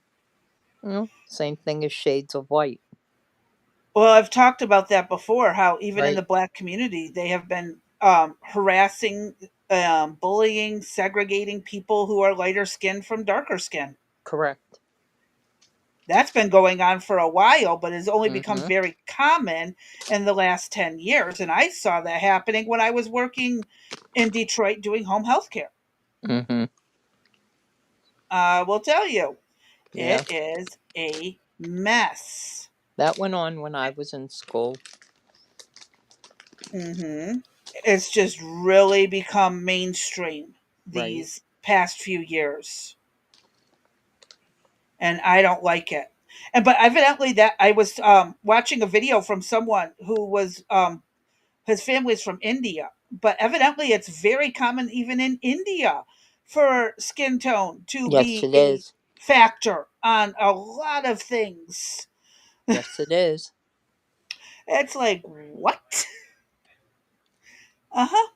Same thing as shades of white. Well, I've talked about that before, how even in Right. the black community, they have been harassing, bullying, segregating people who are lighter skinned from darker skin. Correct. That's been going on for a while, but has only become Mm-hmm. very common in the last 10 years. And I saw that happening when I was working in Detroit doing home health care. Mm-hmm. I will tell you, Yeah. it is a mess. That went on when I was in school. It's just really become mainstream Right. these past few years. And I don't like it. And but evidently that I was watching a video from someone who was his family's from India, but evidently it's very common even in India for skin tone to Yes, be it a is. factor on a lot of things. Yes, it is. It's like what? Uh-huh.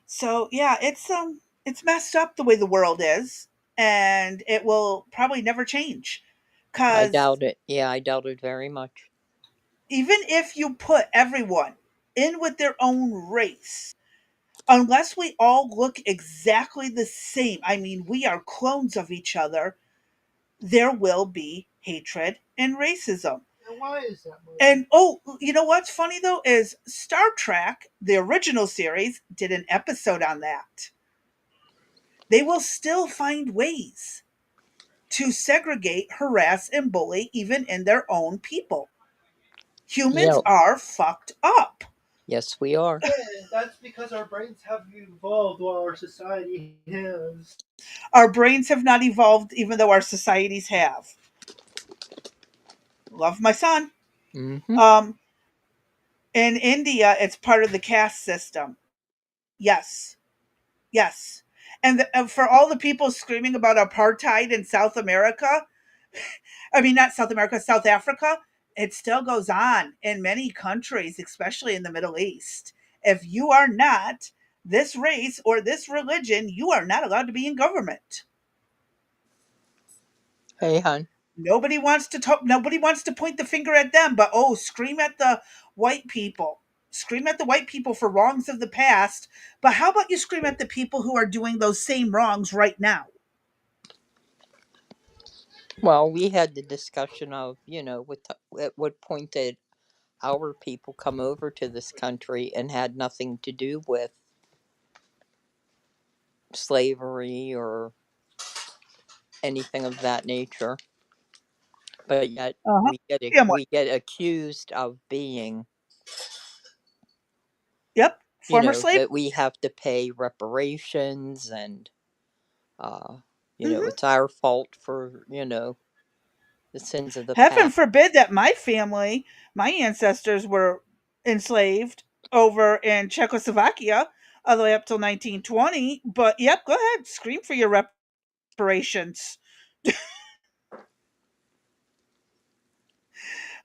So yeah, it's messed up the way the world is, and it will probably never change. I Cause doubt it. Yeah, I doubt it very much. even if you put everyone in with their own race, unless we all look exactly the same, I mean we are clones of each other, there will be hatred and racism. And why is that, Mother? And oh, you know what's funny though is Star Trek, the original series, did an episode on that. They will still find ways to segregate, harass, and bully even in their own people. Humans Yeah. are fucked up. Yes, we are. That's because our brains have evolved while our society has. Our brains have not evolved even though our societies have. Love my son. Mm-hmm. Um, in India, it's part of the caste system. Yes. Yes. And for all the people screaming about apartheid in South America, I mean, not South America, South Africa, it still goes on in many countries, especially in the Middle East. If you are not this race or this religion, you are not allowed to be in government. Hey, hon. Nobody wants to talk, nobody wants to point the finger at them, but oh, scream at the white people. Scream at the white people for wrongs of the past, but how about you scream at the people who are doing those same wrongs right now? Well, we had the discussion of, at what point did our people come over to this country and had nothing to do with slavery or anything of that nature. But yet Uh-huh. we get accused of being Yep. Former slave? that we have to pay reparations and, Mhm. it's our fault for, the sins of the Heaven past. forbid that my family, my ancestors were enslaved over in Czechoslovakia all the way up till 1920. But yep, go ahead, scream for your reparations.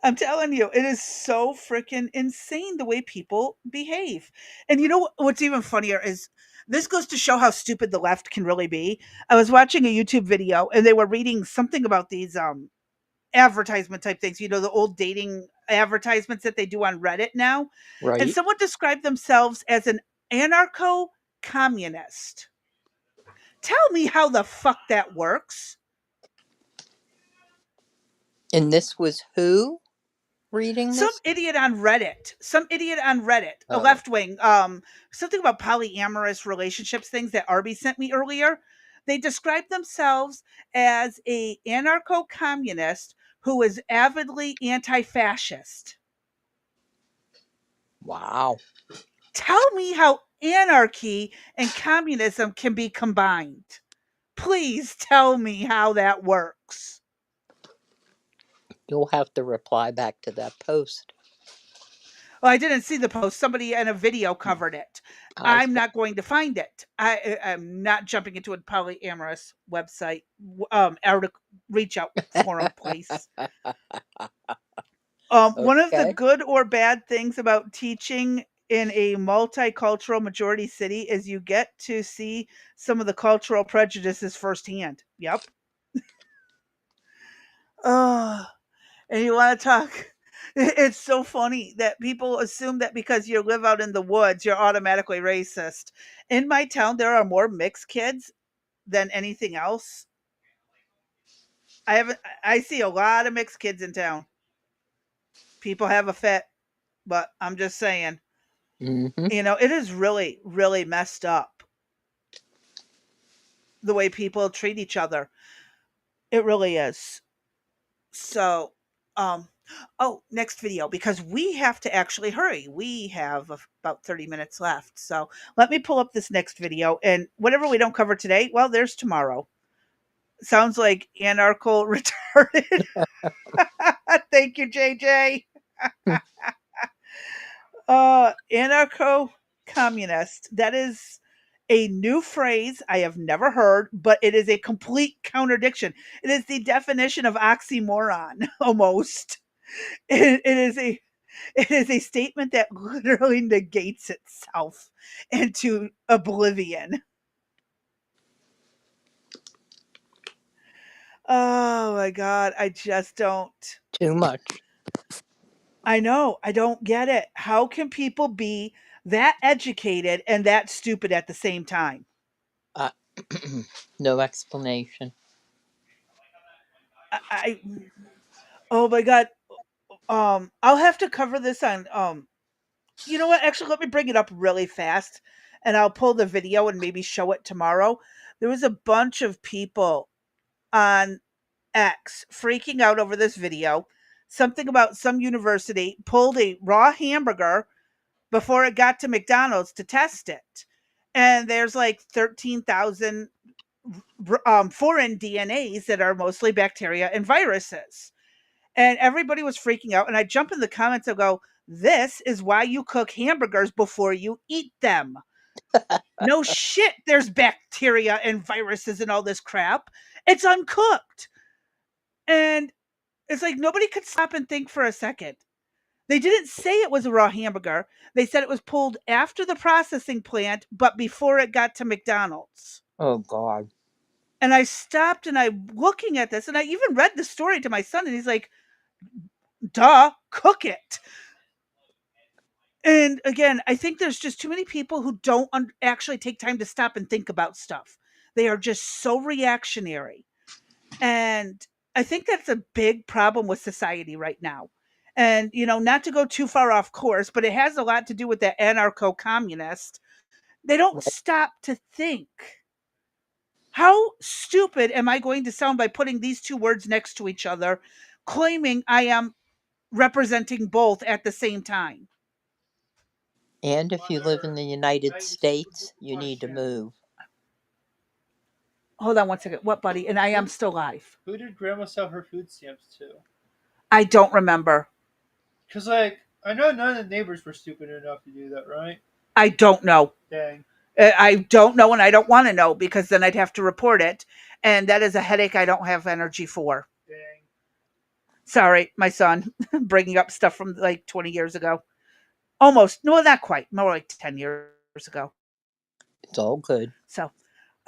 I'm telling you, it is so freaking insane the way people behave. And you know what's even funnier is this goes to show how stupid the left can really be. I was watching a YouTube video and they were reading something about these advertisement type things, the old dating advertisements that they do on Reddit now. And Right? someone described themselves as an anarcho communist. Tell me how the fuck that works. And this was who reading Some this? idiot on Reddit, a Oh, left wing, something about polyamorous relationships things that Arby sent me earlier. They described themselves as a anarcho communist who is avidly anti-fascist. wow. Tell me how anarchy and communism can be combined. Please tell me how that works. You'll have to reply back to that post. Well, I didn't see the post. Somebody in a video covered it. I I'm not going to find it. I'm not jumping into a polyamorous website article reach out forum place. One of the Okay. good or bad things about teaching in a multicultural majority city is you get to see some of the cultural prejudices firsthand. Yep. Oh, and you want to talk? It's so funny that people assume that because you live out in the woods, you're automatically racist. In my town, there are more mixed kids than anything else. I haven't. I see a lot of mixed kids in town. People have a fit, but I'm just saying. Mm-hmm. It is really, really messed up the way people treat each other. It really is. So, um, oh, next video because we have to actually hurry. We have about 30 minutes left. So let me pull up this next video and whatever we don't cover today, well, there's tomorrow. Sounds like anarcho retarded. Thank you, JJ. Anarcho communist. That is a new phrase I have never heard, but it is a complete contradiction. It is the definition of oxymoron almost. It is a statement that literally negates itself into oblivion. Oh my god, I just don't. Too much. I know, I don't get it. How can people be that educated and that stupid at the same time? Uh, no explanation. I oh my god. I'll have to cover this on you know what? Actually, let me bring it up really fast and I'll pull the video and maybe show it tomorrow. There was a bunch of people on X freaking out over this video. Something about some university pulled a raw hamburger before it got to McDonald's to test it. And there's like 13,000 foreign DNAs that are mostly bacteria and viruses. And everybody was freaking out. And I jump in the comments and go, this is why you cook hamburgers before you eat them. No shit, there's bacteria and viruses and all this crap. It's uncooked. And it's like nobody could stop and think for a second. They didn't say it was a raw hamburger. They said it was pulled after the processing plant, but before it got to McDonald's. Oh, God. And I stopped and I'm looking at this and I even read the story to my son and he's like, duh, cook it. And again, I think there's just too many people who don't actually take time to stop and think about stuff. They are just so reactionary. And I think that's a big problem with society right now. And, not to go too far off course, but it has a lot to do with that anarcho communist. They don't Right. stop to think. How stupid am I going to sound by putting these two words next to each other, claiming I am representing both at the same time? And if you live in the United States, you need to move. Hold on one second. What, buddy? And I am still live. Who did Grandma sell her food stamps to? I don't remember. Because, like, I know none of the neighbors were stupid enough to do that, right? I don't know. Dang. I don't know, and I don't want to know, because then I'd have to report it, and that is a headache I don't have energy for. Dang. Sorry, my son, bringing up stuff from like 20 years ago. Almost. No, not quite. More like 10 years ago. It's all good. So,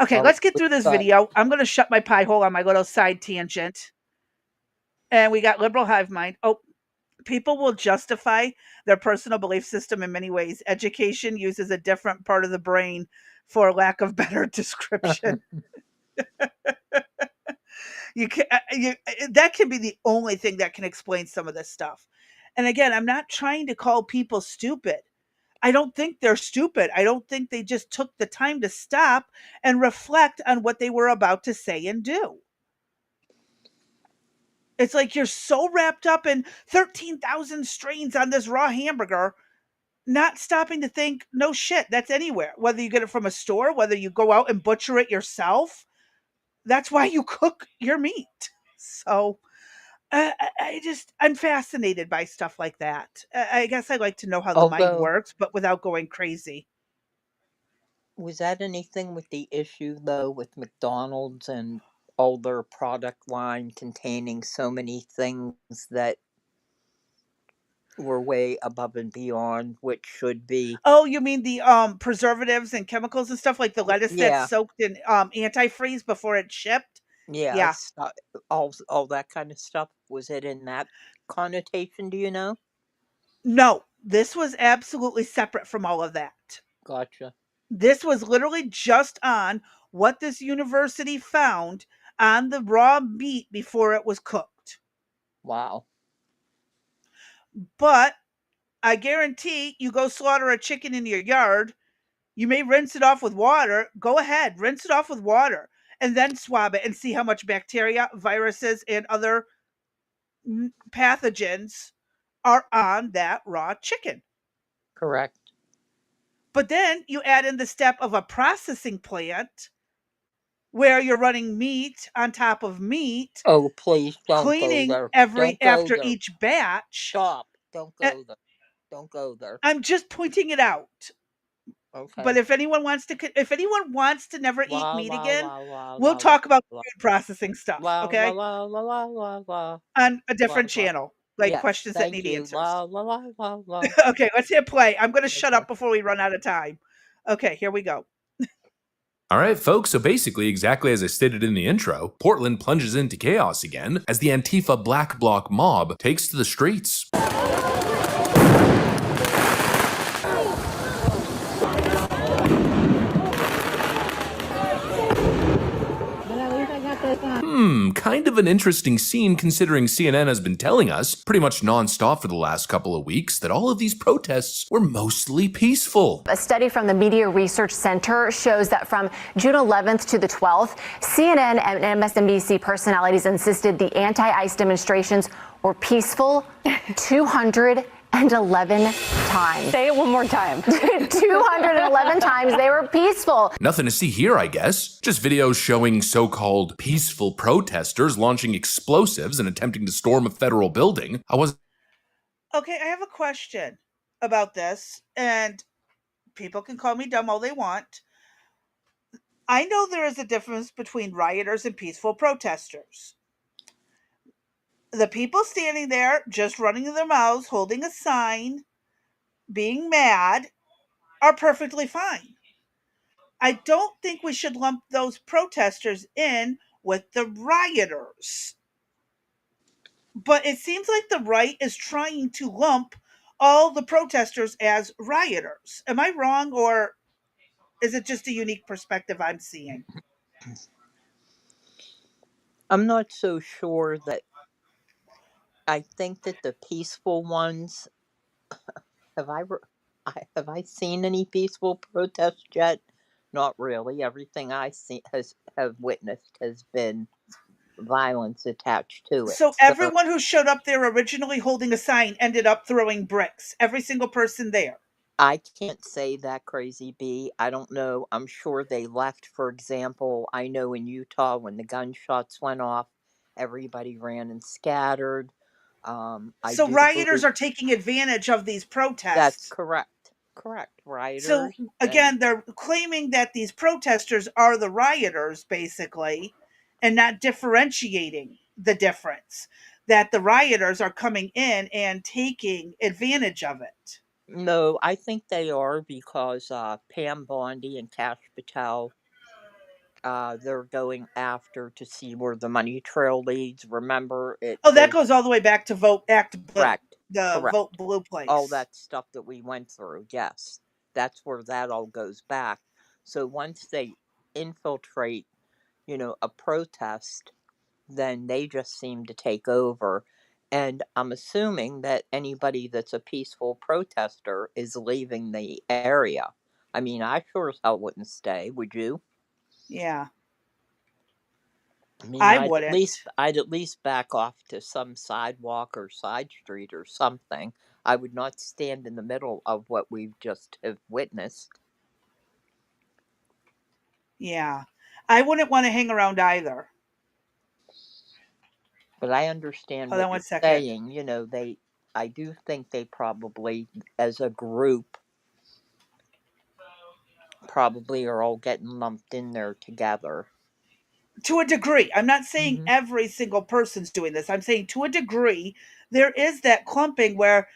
okay, All let's get through this good. video. I'm going to shut my pie hole on my little side tangent. And we got liberal Hivemind. Oh, people will justify their personal belief system in many ways. Education uses a different part of the brain, for lack of better description. That can be the only thing that can explain some of this stuff. And again, I'm not trying to call people stupid. I don't think they're stupid. I don't think they just took the time to stop and reflect on what they were about to say and do. It's like you're so wrapped up in 13,000 strains on this raw hamburger, not stopping to think, no shit, that's anywhere. Whether you get it from a store, whether you go out and butcher it yourself, that's why you cook your meat. So I'm fascinated by stuff like that. I guess I like to know how the mind works, but without going crazy. Was that anything with the issue, though, with McDonald's and all their product line containing so many things that were way above and beyond which should be? Oh, you mean the preservatives and chemicals and stuff, like the lettuce that's soaked in antifreeze before it's shipped? Yeah. All that kind of stuff. Was it in that connotation, do you know? No, this was absolutely separate from all of that. Gotcha. This was literally just on what this university found on the raw meat before it was cooked. Wow. But I guarantee you go slaughter a chicken in your yard, you may rinse it off with water. Go ahead, rinse it off with water and then swab it and see how much bacteria, viruses, and other pathogens are on that raw chicken. Correct. But then you add in the step of a processing plant where you're running meat on top of meat. Oh, please don't cleaning go there. after each batch. Stop. Don't go there. Don't go there. I'm just pointing it out. Okay. But if anyone wants to never eat meat again, we'll talk about food processing stuff, okay? On a different channel, like questions that need answers. Okay, let's hit play. I'm going to shut up before we run out of time. Okay, here we go. All right, folks, so basically, exactly as I stated in the intro, Portland plunges into chaos again as the Antifa Black Bloc mob takes to the streets. Kind of an interesting scene considering CNN has been telling us pretty much nonstop for the last couple of weeks that all of these protests were mostly peaceful. A study from the Media Research Center shows that from June 11th to the 12th, CNN and MSNBC personalities insisted the anti-ICE demonstrations were peaceful 211 times. Say it one more time. 211 times they were peaceful. Nothing to see here, I guess. Just videos showing so-called peaceful protesters launching explosives and attempting to storm a federal building. Okay, I have a question about this, and people can call me dumb all they want. I know there is a difference between rioters and peaceful protesters. The people standing there, just running their mouths, holding a sign, being mad, are perfectly fine. I don't think we should lump those protesters in with the rioters. But it seems like the right is trying to lump all the protesters as rioters. Am I wrong, or is it just a unique perspective I'm seeing? I'm not so sure that. I think that the peaceful ones, have I seen any peaceful protests yet? Not really. Everything I have witnessed has been violence attached to it. So everyone who showed up there originally holding a sign ended up throwing bricks. Every single person there. I can't say that, Crazy B. I don't know. I'm sure they left, for example. I know in Utah when the gunshots went off, everybody ran and scattered. I So do rioters believe are taking advantage of these that's protests. correct. Correct. So Rioters and again, they're claiming that these protesters are the rioters, basically, and not differentiating the difference. That the rioters are coming in and taking advantage of it. no, I think they are because Pam Bondi and Cash Patel, they're going after to see where the money trail leads. Remember, it Oh, that goes goes all the way back to Vote Act Blue, correct. the Correct. Vote Blue All place. that stuff that we went through. Yes, that's where that all goes back. So once they infiltrate, a protest, then they just seem to take over. And I'm assuming that anybody that's a peaceful protester is leaving the area. I mean, I sure as hell wouldn't stay, would you? Yeah, I mean, I I'd at least wouldn't. I'd at least back off to some sidewalk or side street or something. I would not stand in the middle of what we've just have witnessed. Yeah, I wouldn't want to hang around either. But I understand Hold on what one you're second. saying. I do think they probably, as a group, probably are all getting lumped in there together. To a degree. I'm not saying Hmm. every single person's doing this. I'm saying to a degree, there is that clumping where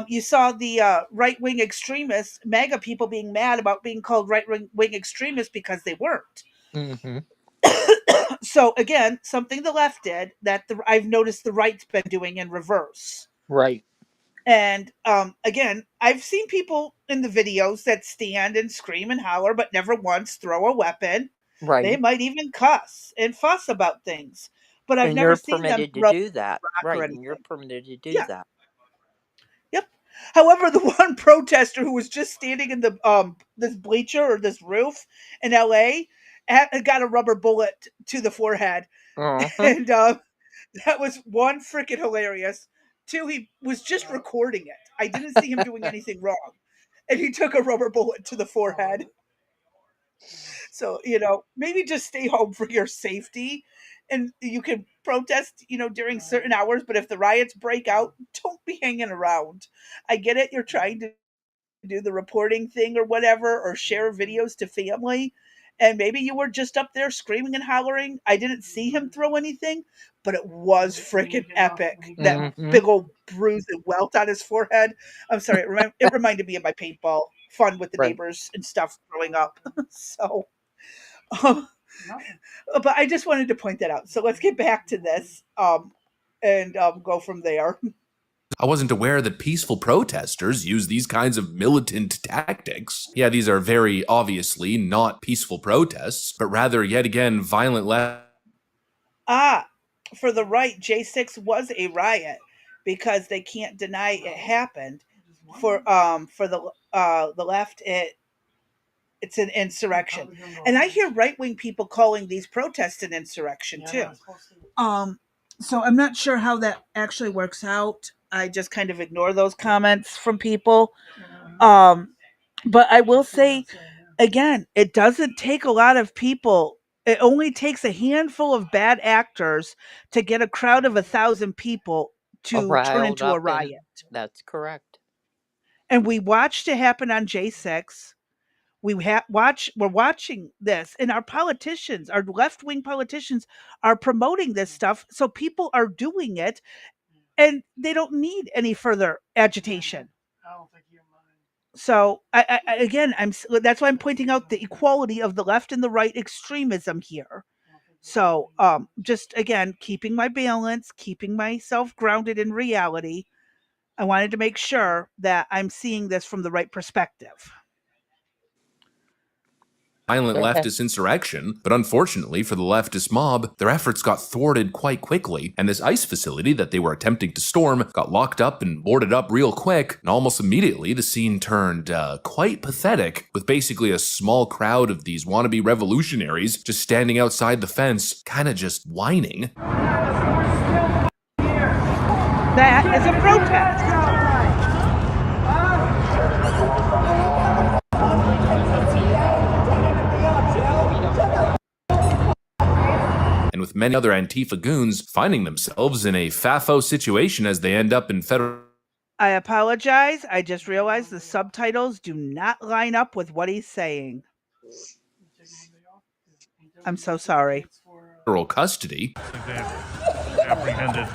you saw the right wing extremists, MAGA people being mad about being called right wing extremists because they weren't. Hmm. So again, something the left did that I've noticed the right's been doing in reverse. Right. And again, I've seen people in the videos that stand and scream and holler, but never once throw a weapon. They Right. might even cuss and fuss about things, but I've And never you're seen them permitted to throw a do that. rock or Right. And you're anything. permitted to do Yeah, that. yep. However, the one protester who was just standing in the this bleacher or this roof in LA got a rubber bullet to the forehead, Uh-huh. and that was one freaking hilarious. Two, he was just recording it. I didn't see him doing anything wrong, and he took a rubber bullet to the forehead. So, maybe just stay home for your safety, and you can protest, during certain hours, but if the riots break out, don't be hanging around. I get it. You're trying to do the reporting thing or whatever, or share videos to family. And maybe you were just up there screaming and hollering. I didn't see him throw anything, but it was freaking epic. That Hmm. big old bruise and welt on his forehead. I'm sorry. It reminded me of my paintball fun with the Right. neighbors and stuff growing up. So, um, but I just wanted to point that out. So let's get back to this and go from there. I wasn't aware that peaceful protesters use these kinds of militant tactics. Yeah, these are very obviously not peaceful protests, but rather, yet again, violent left. Ah, for the right, J6 was a riot because they can't deny it happened. For the left, it's an insurrection, and I hear right wing people calling these protests an insurrection too. So I'm not sure how that actually works out. I just kind of ignore those comments from people. Um, but I will say again, it doesn't take a lot of people. It only takes a handful of bad actors to get a crowd of 1,000 people to turn Riled into a up, and riot. that's correct. And we watched it happen on J6. We're watching this, and our politicians, our left wing politicians, are promoting this stuff. So people are doing it, and they don't need any further agitation. So again, that's why I'm pointing out the equality of the left and the right extremism here. So just again, keeping my balance, keeping myself grounded in reality. I wanted to make sure that I'm seeing this from the right perspective. Violent leftist insurrection, but unfortunately for the leftist mob, their efforts got thwarted quite quickly, and this ICE facility that they were attempting to storm got locked up and boarded up real quick, and almost immediately the scene turned quite pathetic, with basically a small crowd of these wannabe revolutionaries just standing outside the fence, kinda just whining. That is a protest. and with many other Antifa goons finding themselves in a FAFO situation as they end up in federal... I apologize. I just realized the subtitles do not line up with what he's saying. I'm so sorry. Federal custody. Apprehended.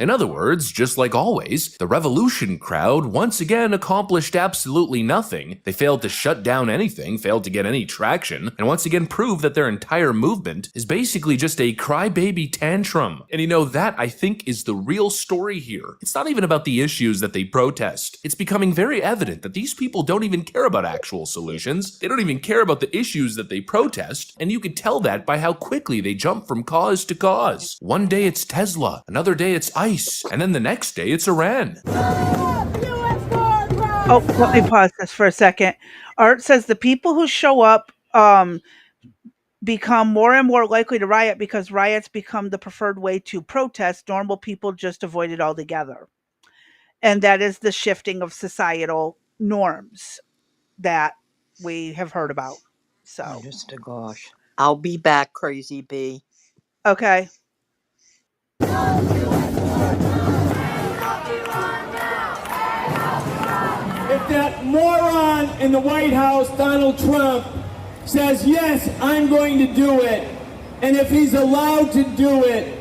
In other words, just like always, the revolution crowd once again accomplished absolutely nothing. They failed to shut down anything, failed to get any traction, and once again proved that their entire movement is basically just a crybaby tantrum. And you know, that I think is the real story here. It's not even about the issues that they protest. It's becoming very evident that these people don't even care about actual solutions. They don't even care about the issues that they protest, and you can tell that by how quickly they jump from cause to cause. One day it's Tesla, another day it's ICE, and then the next day it's Iran. Oh, let me pause this for a second. Art says the people who show up become more and more likely to riot because riots become the preferred way to protest. Normal people just avoid it altogether. And that is the shifting of societal norms that we have heard about. So, Honest to gosh. I'll be back, Crazy Bee. Okay. If that moron in the White House, Donald Trump, says, yes, I'm going to do it, and if he's allowed to do it,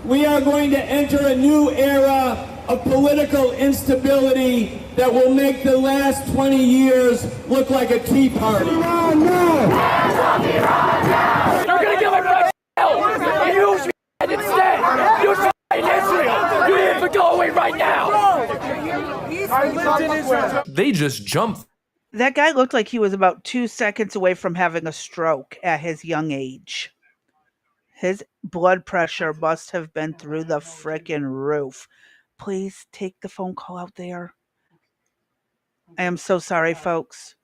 we are going to enter a new era of political instability that will make the last 20 years look like a Tea Party. Iran, no! You're going to get my help! You should instead! You should in Israel! You need to go away right now! They just jump. That guy looked like he was about 2 seconds away from having a stroke at his young age. His blood pressure must have been through the frickin' roof. Please take the phone call out there. I am so sorry, folks.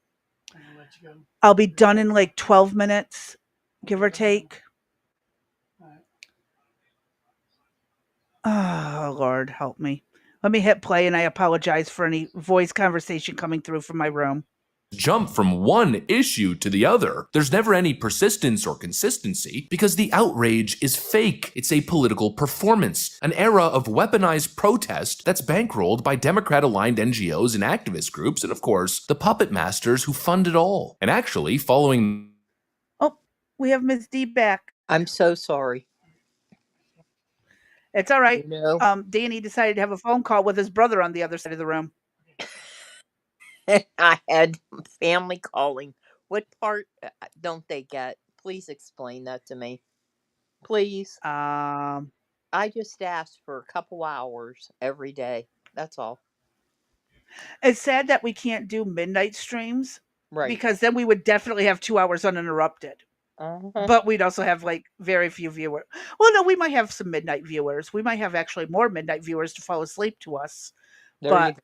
I'll be done in like 12 minutes, give or take. Oh, Lord, help me. Let me hit play, and I apologize for any voice conversation coming through from my room. Jump from one issue to the other. There's never any persistence or consistency because the outrage is fake. It's a political performance, an era of weaponized protest that's bankrolled by Democrat-aligned NGOs and activist groups, and of course, the puppet masters who fund it all. And actually, following... Oh, we have Ms. D back. I'm so sorry. It's all right. You know? Danny decided to have a phone call with his brother on the other side of the room. I had family calling. What part don't they get? Please explain that to me. Please. I just asked for a couple hours every day. That's all. It's sad that we can't do midnight streams. Right. Because then we would definitely have 2 hours uninterrupted. But we'd also have like very few viewers. Well, no, we might have some midnight viewers. We might have actually more midnight viewers to fall asleep to us. But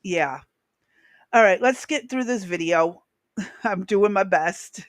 yeah. All right, let's get through this video. I'm doing my best.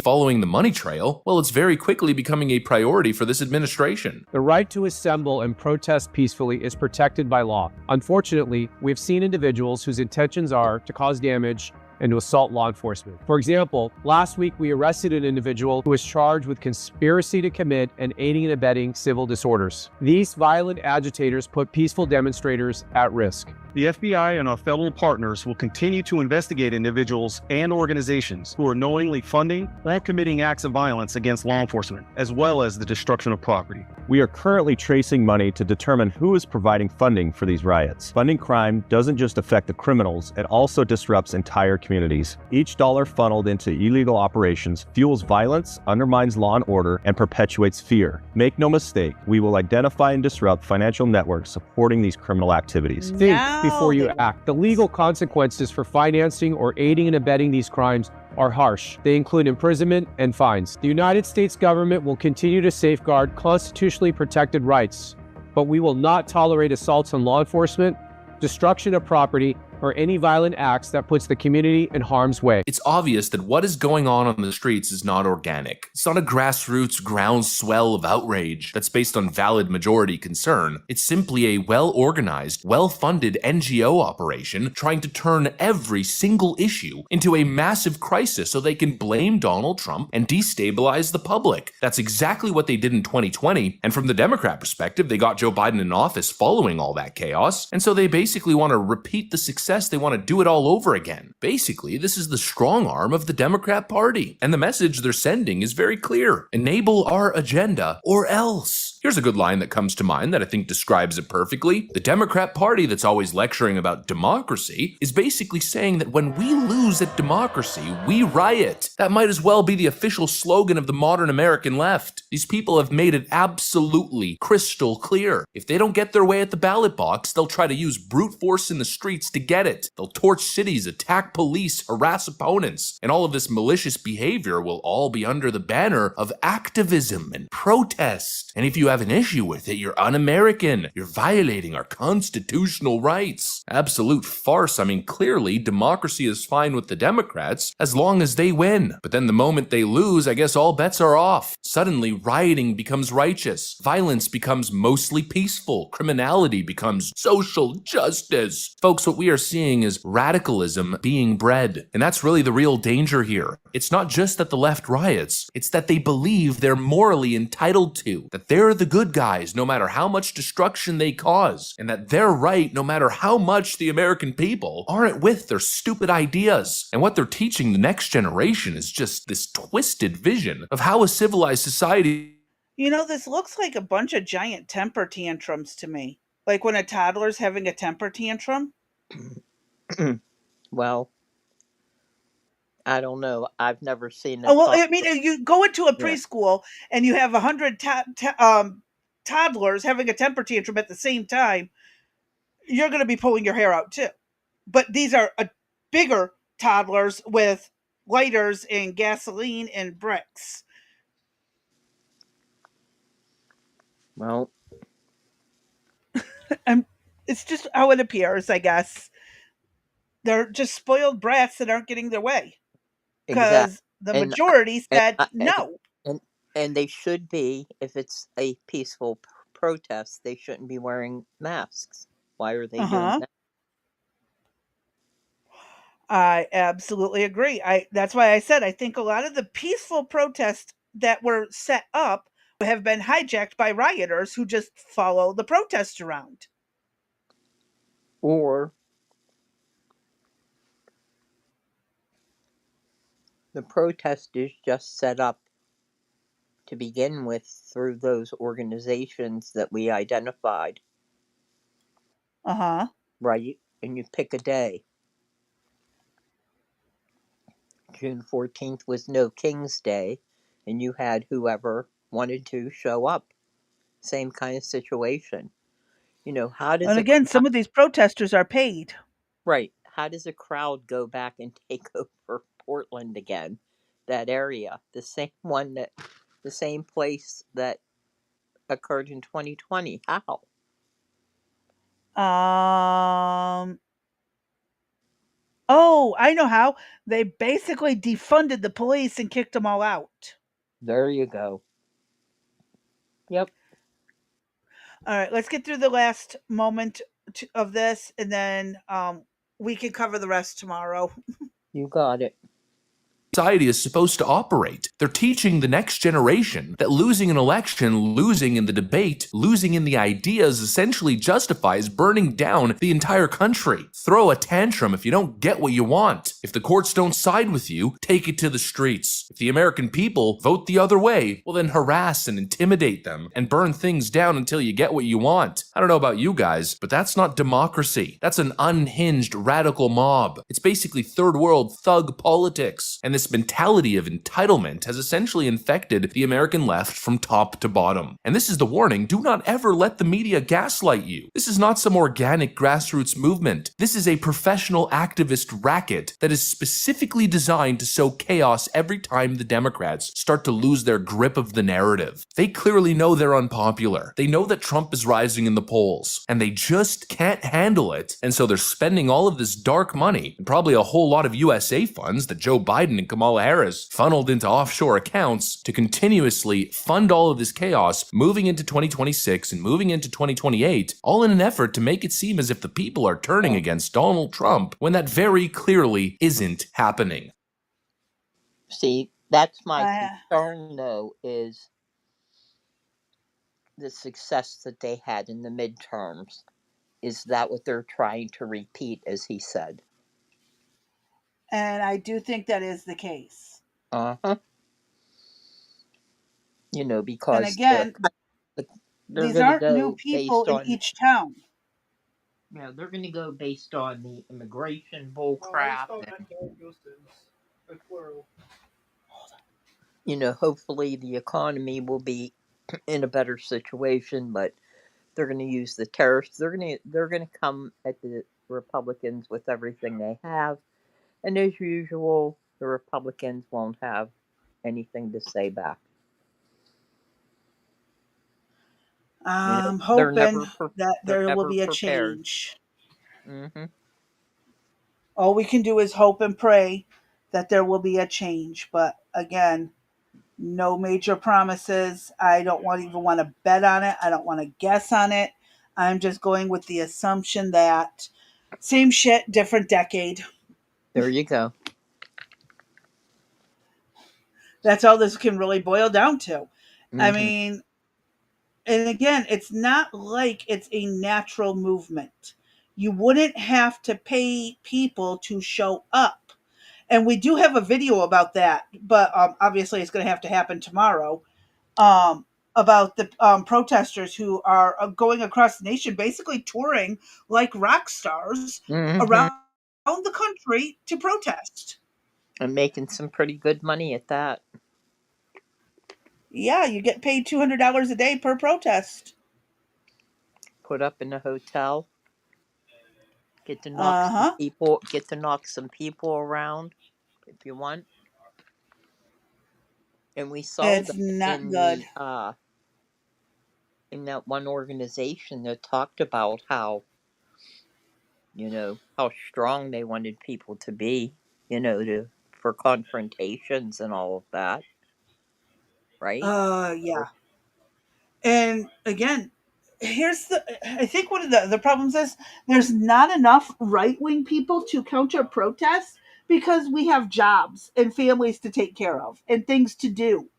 Following the money trail, well, it's very quickly becoming a priority for this administration. The right to assemble and protest peacefully is protected by law. Unfortunately, we have seen individuals whose intentions are to cause damage and to assault law enforcement. For example, last week we arrested an individual who was charged with conspiracy to commit and aiding and abetting civil disorders. These violent agitators put peaceful demonstrators at risk. The FBI and our federal partners will continue to investigate individuals and organizations who are knowingly funding or committing acts of violence against law enforcement, as well as the destruction of property. We are currently tracing money to determine who is providing funding for these riots. Funding crime doesn't just affect the criminals, it also disrupts entire communities. Each dollar funneled into illegal operations fuels violence, undermines law and order, and perpetuates fear. Make no mistake, we will identify and disrupt financial networks supporting these criminal activities. Think before you act. The legal consequences for financing or aiding and abetting these crimes are harsh. They include imprisonment and fines. The United States government will continue to safeguard constitutionally protected rights, but we will not tolerate assaults on law enforcement, destruction of property, or any violent acts that puts the community in harm's way. It's obvious that what is going on the streets is not organic. It's not a grassroots groundswell of outrage that's based on valid majority concern. It's simply a well-organized, well-funded NGO operation trying to turn every single issue into a massive crisis so they can blame Donald Trump and destabilize the public. That's exactly what they did in 2020, and from the Democrat perspective, they got Joe Biden in office following all that chaos, and so they basically want to repeat the success. They want to do it all over again. Basically, this is the strong arm of the Democrat Party, and the message they're sending is very clear. Enable our agenda or else. Here's a good line that comes to mind that I think describes it perfectly. The Democrat Party that's always lecturing about democracy is basically saying that when we lose at democracy, we riot. That might as well be the official slogan of the modern American left. These people have made it absolutely crystal clear. If they don't get their way at the ballot box, they'll try to use brute force in the streets to get it. They'll torch cities, attack police, harass opponents, and all of this malicious behavior will all be under the banner of activism and protest. And if you have an issue with it, you're un-American. You're violating our constitutional rights. Absolute farce. I mean, clearly, democracy is fine with the Democrats as long as they win. But then the moment they lose, I guess all bets are off. Suddenly, rioting becomes righteous. Violence becomes mostly peaceful. Criminality becomes social justice. Folks, what we are seeing is radicalism being bred. And that's really the real danger here. It's not just that the left riots, it's that they believe they're morally entitled to, that they're the good guys no matter how much destruction they cause, and that they're right no matter how much the American people aren't with their stupid ideas. And what they're teaching the next generation is just this twisted vision of how a civilized society. You know, this looks like a bunch of giant temper tantrums to me. Like when a toddler's having a temper tantrum. Well, I don't know. I've never seen it. Oh, well, I mean, you go into a preschool and you have 100 toddlers having a temper tantrum at the same time. You're going to be pulling your hair out too. But these are bigger toddlers with lighters and gasoline and bricks. Well, it's just how it appears, I guess. They're just spoiled brats that aren't getting their way. Because the majority said no. And they should be, if it's a peaceful protest, they shouldn't be wearing masks. Why are they doing that? I absolutely agree. That's why I said I think a lot of the peaceful protests that were set up have been hijacked by rioters who just follow the protest around. Or the protest is just set up to begin with through those organizations that we identified. Right? And you pick a day. June 14th was No King's Day, and you had whoever wanted to show up. Same kind of situation. You know, how does... And again, some of these protesters are paid. Right. How does a crowd go back and take over Portland again? That area. The same place that occurred in 2020. How? Oh, I know how. They basically defunded the police and kicked them all out. There you go. Yep. All right, let's get through the last moment of this, and then we can cover the rest tomorrow. You got it. Society is supposed to operate. They're teaching the next generation that losing an election, losing in the debate, losing in the ideas essentially justifies burning down the entire country. Throw a tantrum if you don't get what you want. If the courts don't side with you, take it to the streets. If the American people vote the other way, well then harass and intimidate them and burn things down until you get what you want. I don't know about you guys, but that's not democracy. That's an unhinged radical mob. It's basically third world thug politics. And this this mentality of entitlement has essentially infected the American left from top to bottom. And this is the warning: do not ever let the media gaslight you. This is not some organic grassroots movement. This is a professional activist racket that is specifically designed to sow chaos every time the Democrats start to lose their grip of the narrative. They clearly know they're unpopular. They know that Trump is rising in the polls, and they just can't handle it. And so they're spending all of this dark money, and probably a whole lot of USA funds that Joe Biden and Kamala Harris funneled into offshore accounts, to continuously fund all of this chaos moving into 2026 and moving into 2028, all in an effort to make it seem as if the people are turning against Donald Trump, when that very clearly isn't happening. See, that's my concern, though, is the success that they had in the midterms. Is that what they're trying to repeat, as he said? And I do think that is the case. You know, because and again, they're these going to aren't go new people based on, in each town. Yeah, they're going to go based on the immigration bull crap. You know, hopefully the economy will be in a better situation, but they're going to use the tariffs. They're going to come at the Republicans with everything they have, and as usual, the Republicans won't have anything to say back. I'm hoping that there will be a change. All we can do is hope and pray that there will be a change. But again, no major promises. I don't even want to bet on it. I don't want to guess on it. I'm just going with the assumption that same shit, different decade. There you go. That's all this can really boil down to. I mean, and again, it's not like it's a natural movement. You wouldn't have to pay people to show up. And we do have a video about that, but obviously it's going to have to happen tomorrow, about the protesters who are going across the nation, basically touring like rock stars around the country to protest. And making some pretty good money at that. Yeah, you get paid $200 a day per protest. Put up in a hotel. Get to knock some people. Get to knock some people around if you want. And we saw it's that not in good. In that one organization that talked about how, you know, how strong they wanted people to be, you know, for confrontations and all of that. Right? Yeah. And again, I think one of the problems is there's not enough right-wing people to counter protest, because we have jobs and families to take care of and things to do.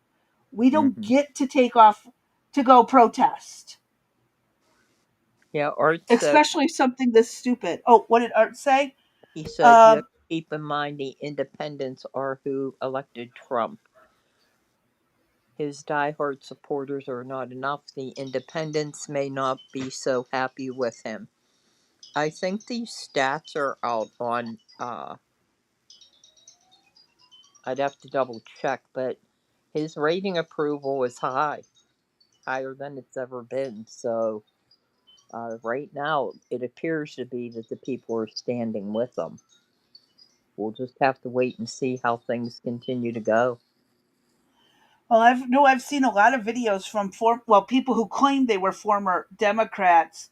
We don't get to take off to go protest. Yeah, Art said, especially something this stupid. Oh, what did Art say? He said, you have to keep in mind the independents are who elected Trump. His diehard supporters are not enough. The independents may not be so happy with him. I think these stats are out on, I'd have to double check, but his rating approval is high, higher than it's ever been. So right now, it appears to be that the people are standing with him. We'll just have to wait and see how things continue to go. Well, I've seen a lot of videos from people who claim they were former Democrats,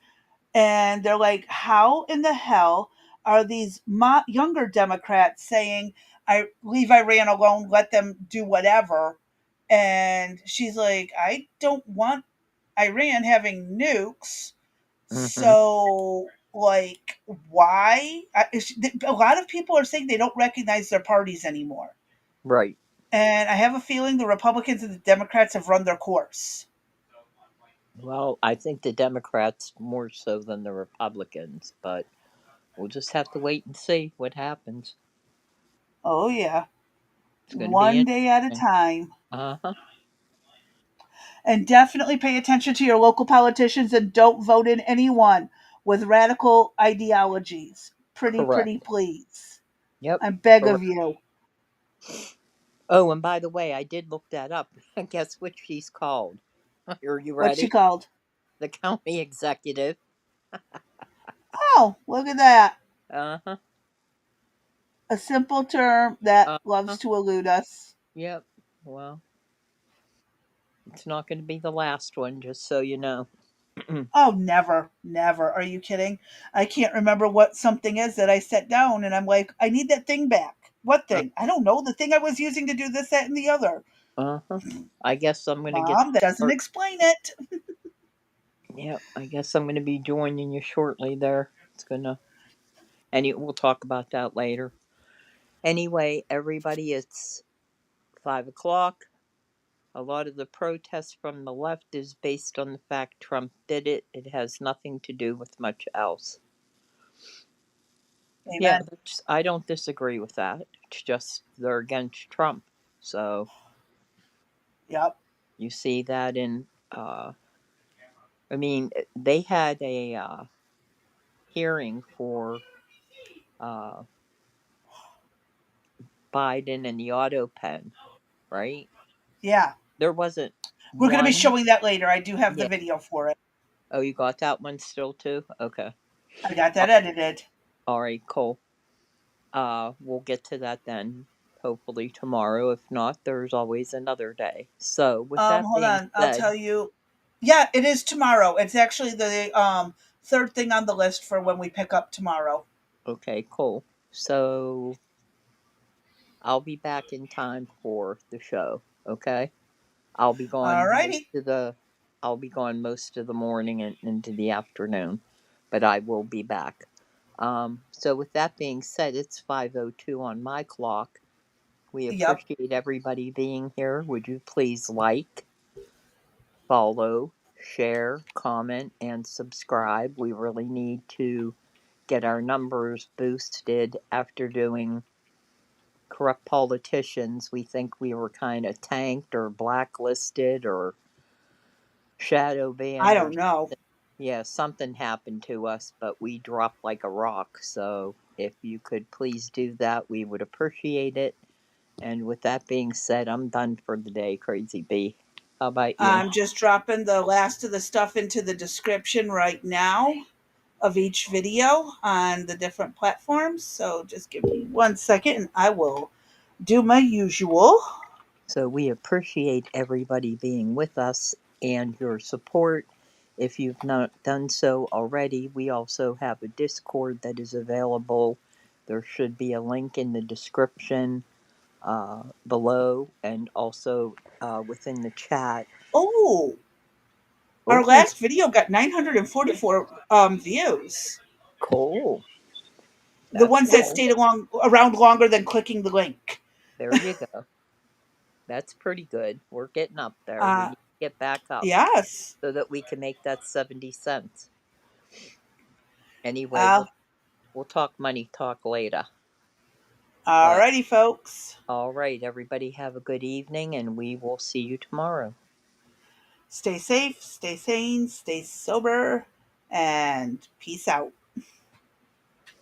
and they're like, "How in the hell are these younger Democrats saying, I leave Iran alone, let them do whatever?" And she's like, "I don't want Iran having nukes, so like, why?" A lot of people are saying they don't recognize their parties anymore. Right. And I have a feeling the Republicans and the Democrats have run their course. Well, I think the Democrats more so than the Republicans, but we'll just have to wait and see what happens. Oh, yeah. One day at a time. And definitely pay attention to your local politicians and don't vote in anyone with radical ideologies. Pretty please. Yep. I beg of you. Oh, and by the way, I did look that up. Guess what she's called? Are you What's she ready? called? The county executive. Oh, look at that. Uh-huh. A simple term that Uh-huh. loves to elude us. Yep. Well, it's not going to be the last one, just so you know. Oh, never, never. Are you kidding? I can't remember what something is that I set down and I'm like, I need that thing back. What thing? I don't know. The thing I was using to do this, that, and the other. Uh-huh. I guess I'm going to get Mom, that doesn't explain it. Yep, I guess I'm going to be joining you shortly there. It's going to, and we'll talk about that later. Anyway, everybody, it's 5 o'clock. A lot of the protests from the left is based on the fact Trump did it. It has nothing to do with much else. Yeah, Amen. I don't disagree with that. It's just they're against Trump. So, Yep. you see that in, I mean, they had a hearing for Biden and the auto pen, right? Yeah. There wasn't We're going to be one. showing that later. I do have the Yeah. video for it. Oh, you got that one still too? Okay. I got that edited. All right, cool. We'll get to that then, hopefully tomorrow. If not, there's always another day. So, with that Hold being on. I'll said, tell you. Yeah, it is tomorrow. It's actually the third thing on the list for when we pick up tomorrow. okay, cool. So, I'll be back in time for the show. Okay, I'll be gone Alrighty. I'll be gone most of the morning and into the afternoon, but I will be back. So with that being said, it's 5:02 on my clock. We Yep. appreciate everybody being here. Would you please like, follow, share, comment, and subscribe? We really need to get our numbers boosted after doing corrupt politicians. We think we were kind of tanked or blacklisted or shadow I banned or don't know. something. Yeah, something happened to us, but we dropped like a rock. So if you could please do that, we would appreciate it. And with that being said, I'm done for the day, Crazy B. How about you? I'm just dropping the last of the stuff into the description right now of each video on the different platforms. So just give me 1 second and I will do my usual. So we appreciate everybody being with us and your support. If you've not done so already, we also have a Discord that is available. There should be a link in the description below and also within the chat. Oh, our Oh, last video got 944 views. cool. The That's ones that nice. stayed around longer than clicking the link. There you go. That's pretty good. We're getting up there. We need to get back up Yes. so that we can make that 70 cents. Anyway, Uh, we'll talk money talk later. Alrighty, folks. All right, everybody have a good evening, and we will see you tomorrow. Stay safe, stay sane, stay sober, and peace out.